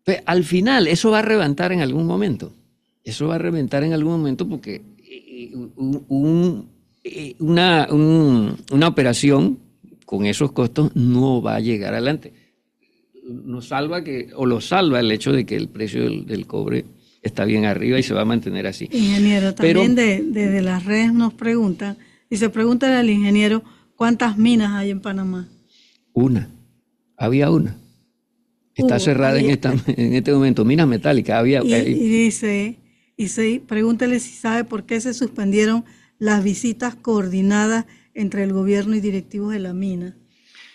Pues, al final eso va a reventar en algún momento. Eso va a reventar en algún momento porque una operación con esos costos no va a llegar adelante. Lo salva el hecho de que el precio del cobre está bien arriba y se va a mantener así. Ingeniero, también desde las redes nos preguntan, y se pregunta al ingeniero, ¿cuántas minas hay en Panamá? Había una. Está cerrada en este momento, minas metálicas. Pregúntele si sabe por qué se suspendieron las visitas coordinadas entre el gobierno y directivos de la mina.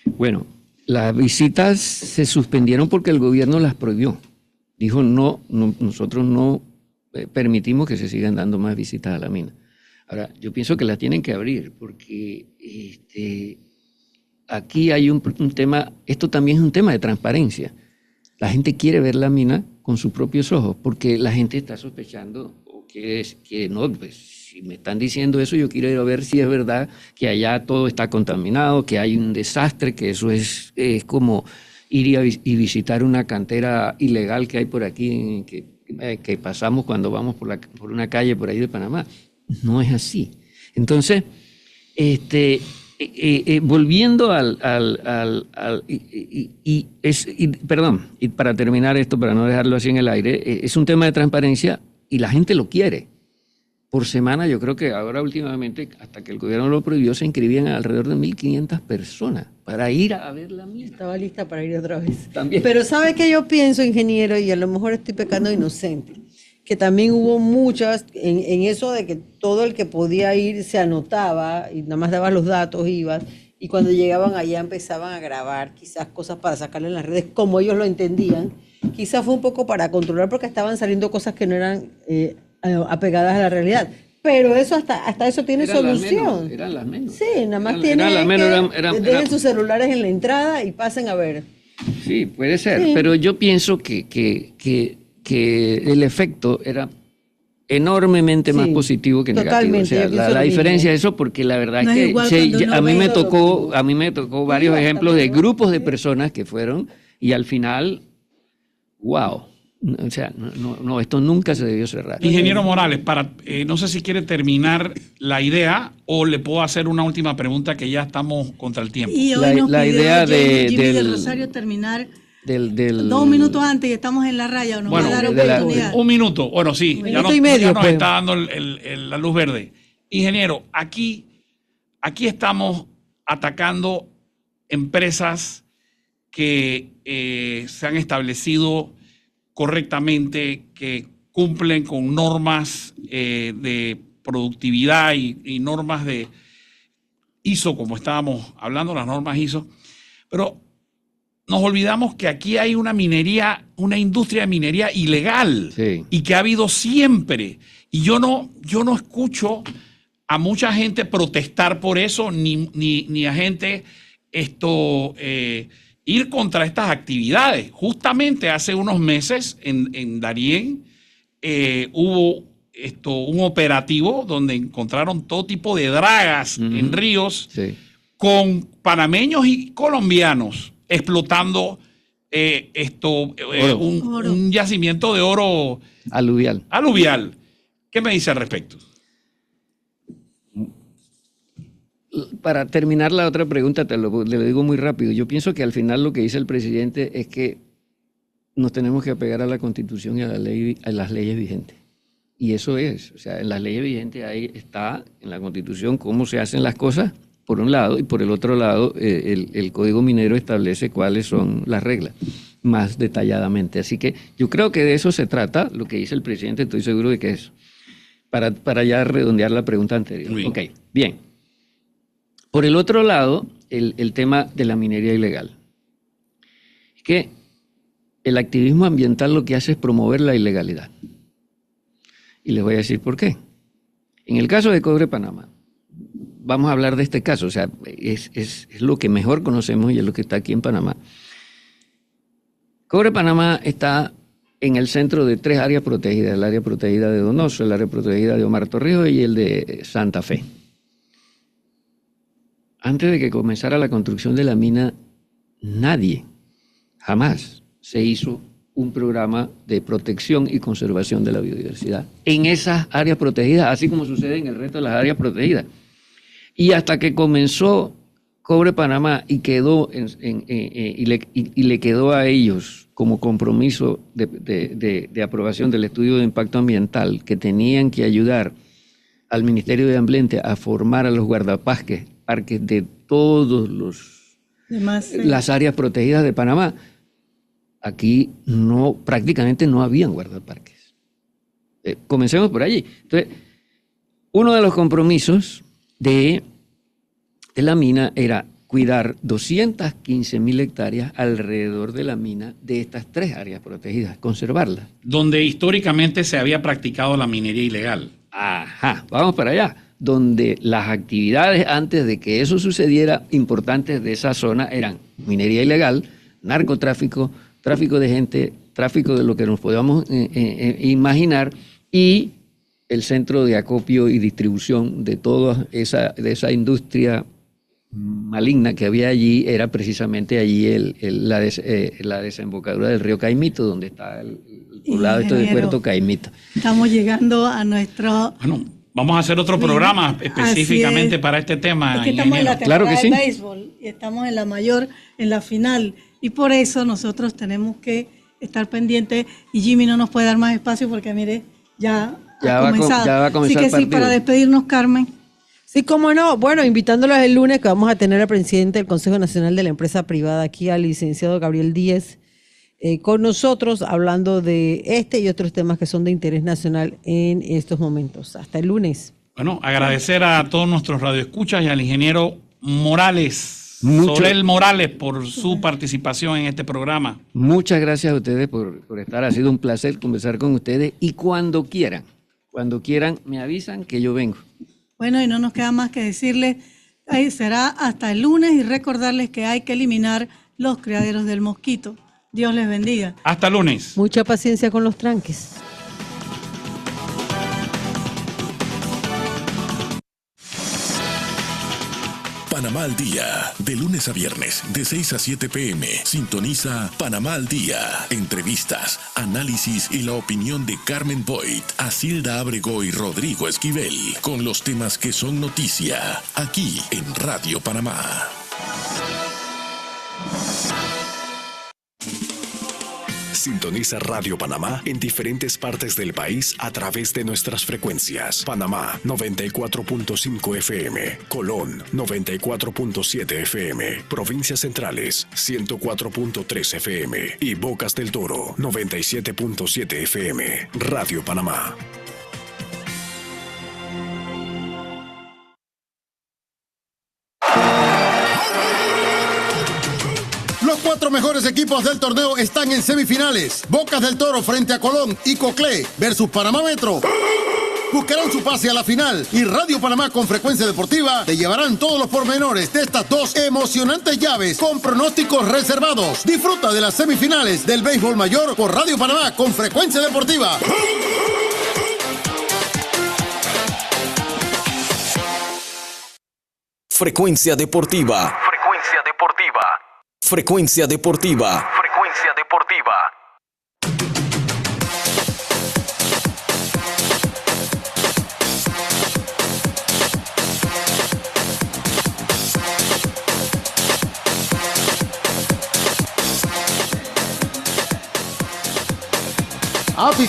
Bueno, las visitas se suspendieron porque el gobierno las prohibió. Dijo, no, nosotros no permitimos que se sigan dando más visitas a la mina. Ahora, yo pienso que las tienen que abrir porque aquí hay un tema, esto también es un tema de transparencia. La gente quiere ver la mina con sus propios ojos porque la gente está sospechando que no, pues si me están diciendo eso, yo quiero ir a ver si es verdad que allá todo está contaminado, que hay un desastre, que eso es como ir y visitar una cantera ilegal que hay por aquí, que pasamos cuando vamos por una calle por ahí de Panamá. No es así. Entonces, volviendo perdón, y para terminar esto, para no dejarlo así en el aire, es un tema de transparencia y la gente lo quiere. Por semana, yo creo que ahora últimamente, hasta que el gobierno lo prohibió, se inscribían alrededor de 1.500 personas para ir a ver la mina. Estaba lista para ir otra vez. También. Pero ¿sabe qué yo pienso, ingeniero? Y a lo mejor estoy pecando inocente. Que también hubo muchas, en eso de que todo el que podía ir se anotaba y nada más dabas los datos, ibas, y cuando llegaban allá empezaban a grabar quizás cosas para sacarle en las redes como ellos lo entendían. Quizás fue un poco para controlar porque estaban saliendo cosas que no eran apegadas a la realidad. Pero eso hasta eso tiene solución. Eran las menos. Sí, nada más dejen sus celulares en la entrada y pasen a ver. Sí, puede ser, Sí. pero yo pienso que el efecto era enormemente más positivo que negativo. Totalmente, O sea, yo pienso la lo diferencia mismo. de eso, porque la verdad No es es que igual cuando uno a mí ve me todo tocó varios ejemplos de grupos de personas que fueron y al final, wow. O sea, no, esto nunca se debió cerrar. Ingeniero Morales, no sé si quiere terminar la idea o le puedo hacer una última pregunta que ya estamos contra el tiempo. Y hoy nos La pidió idea Jimmy del del Rosario terminar del 2 minutos antes y estamos en la raya, nos Bueno, va a dar de la- oportunidad. Un minuto, bueno, sí, Un ya minuto y medio, nos pues. está dando la luz verde. Ingeniero, aquí estamos atacando empresas que se han establecido correctamente, que cumplen con normas de productividad y normas de ISO, como estábamos hablando, las normas ISO, pero nos olvidamos que aquí hay una industria de minería ilegal, Sí. y que ha habido siempre. Y yo no escucho a mucha gente protestar por eso, ni a gente ir contra estas actividades. Justamente hace unos meses en Darién hubo un operativo donde encontraron todo tipo de dragas en ríos con panameños y colombianos explotando un yacimiento de oro aluvial. ¿Qué me dice al respecto? Para terminar la otra pregunta, le lo digo muy rápido. Yo pienso que al final lo que dice el presidente es que nos tenemos que apegar a la Constitución y a las leyes vigentes. Y eso es, o sea, en las leyes vigentes ahí está, en la Constitución, cómo se hacen las cosas, por un lado, y por el otro lado, el Código Minero establece cuáles son las reglas, más detalladamente. Así que yo creo que de eso se trata, lo que dice el presidente, estoy seguro de que es, para ya redondear la pregunta anterior. Bien. Ok, bien. Por el otro lado, el tema de la minería ilegal. Es que el activismo ambiental lo que hace es promover la ilegalidad. Y les voy a decir por qué. En el caso de Cobre Panamá, vamos a hablar de este caso, o sea, es lo que mejor conocemos y es lo que está aquí en Panamá. Cobre Panamá está en el centro de 3 áreas protegidas, el área protegida de Donoso, el área protegida de Omar Torrijos y el de Santa Fe. Antes de que comenzara la construcción de la mina, nadie, jamás, se hizo un programa de protección y conservación de la biodiversidad en esas áreas protegidas, así como sucede en el resto de las áreas protegidas. Y hasta que comenzó Cobre Panamá y quedó le quedó a ellos como compromiso de aprobación del estudio de impacto ambiental que tenían que ayudar al Ministerio de Ambiente a formar a los guardaparques de todos las áreas protegidas de Panamá. Aquí prácticamente no habían guardaparques. Comencemos por allí. Entonces, uno de los compromisos de la mina era cuidar 215.000 hectáreas alrededor de la mina de estas 3 áreas protegidas, conservarlas. Donde históricamente se había practicado la minería ilegal. Ajá, vamos para allá. Donde las actividades antes de que eso sucediera importantes de esa zona eran minería ilegal, narcotráfico, tráfico de gente, tráfico de lo que nos podamos imaginar y el centro de acopio y distribución de toda esa industria maligna que había allí era precisamente allí la desembocadura del río Caimito, donde está el poblado de Puerto Caimito. Estamos llegando a nuestro... Bueno, vamos a hacer otro programa específicamente para este tema. Es que estamos en la Claro que temporada sí. de béisbol y estamos en la mayor, en la final. Y por eso nosotros tenemos que estar pendientes y Jimmy no nos puede dar más espacio porque mire, ya ha comenzado. Así que el partido. sí, para despedirnos, Carmen. Sí, cómo no. Bueno, invitándolos el lunes que vamos a tener al presidente del Consejo Nacional de la Empresa Privada aquí, al licenciado Gabriel Díez, con nosotros hablando de este y otros temas que son de interés nacional en estos momentos. Hasta el lunes. Bueno, agradecer a todos nuestros radioescuchas y al ingeniero Sorel Morales, por su participación en este programa. Muchas gracias a ustedes por estar. Ha sido un placer conversar con ustedes y cuando quieran me avisan que yo vengo. Bueno, y no nos queda más que decirles, ahí será hasta el lunes y recordarles que hay que eliminar los criaderos del mosquito. Dios les bendiga. Hasta el lunes. Mucha paciencia con los tranques. Panamá al Día, de lunes a viernes, de 6 a 7 p.m. Sintoniza Panamá al Día. Entrevistas, análisis y la opinión de Carmen Boyd, Asilda Ábrego y Rodrigo Esquivel, con los temas que son noticia, aquí en Radio Panamá. Sintoniza Radio Panamá en diferentes partes del país a través de nuestras frecuencias. Panamá 94.5 FM, Colón 94.7 FM, Provincias Centrales 104.3 FM y Bocas del Toro 97.7 FM. Radio Panamá. Los 4 mejores equipos del torneo están en semifinales. Bocas del Toro frente a Colón y Coclé versus Panamá Metro. Buscarán su pase a la final y Radio Panamá con Frecuencia Deportiva te llevarán todos los pormenores de estas 2 emocionantes llaves con pronósticos reservados. Disfruta de las semifinales del béisbol mayor por Radio Panamá con Frecuencia Deportiva. Frecuencia deportiva. Frecuencia deportiva. Frecuencia deportiva. Frecuencia deportiva. Aficionados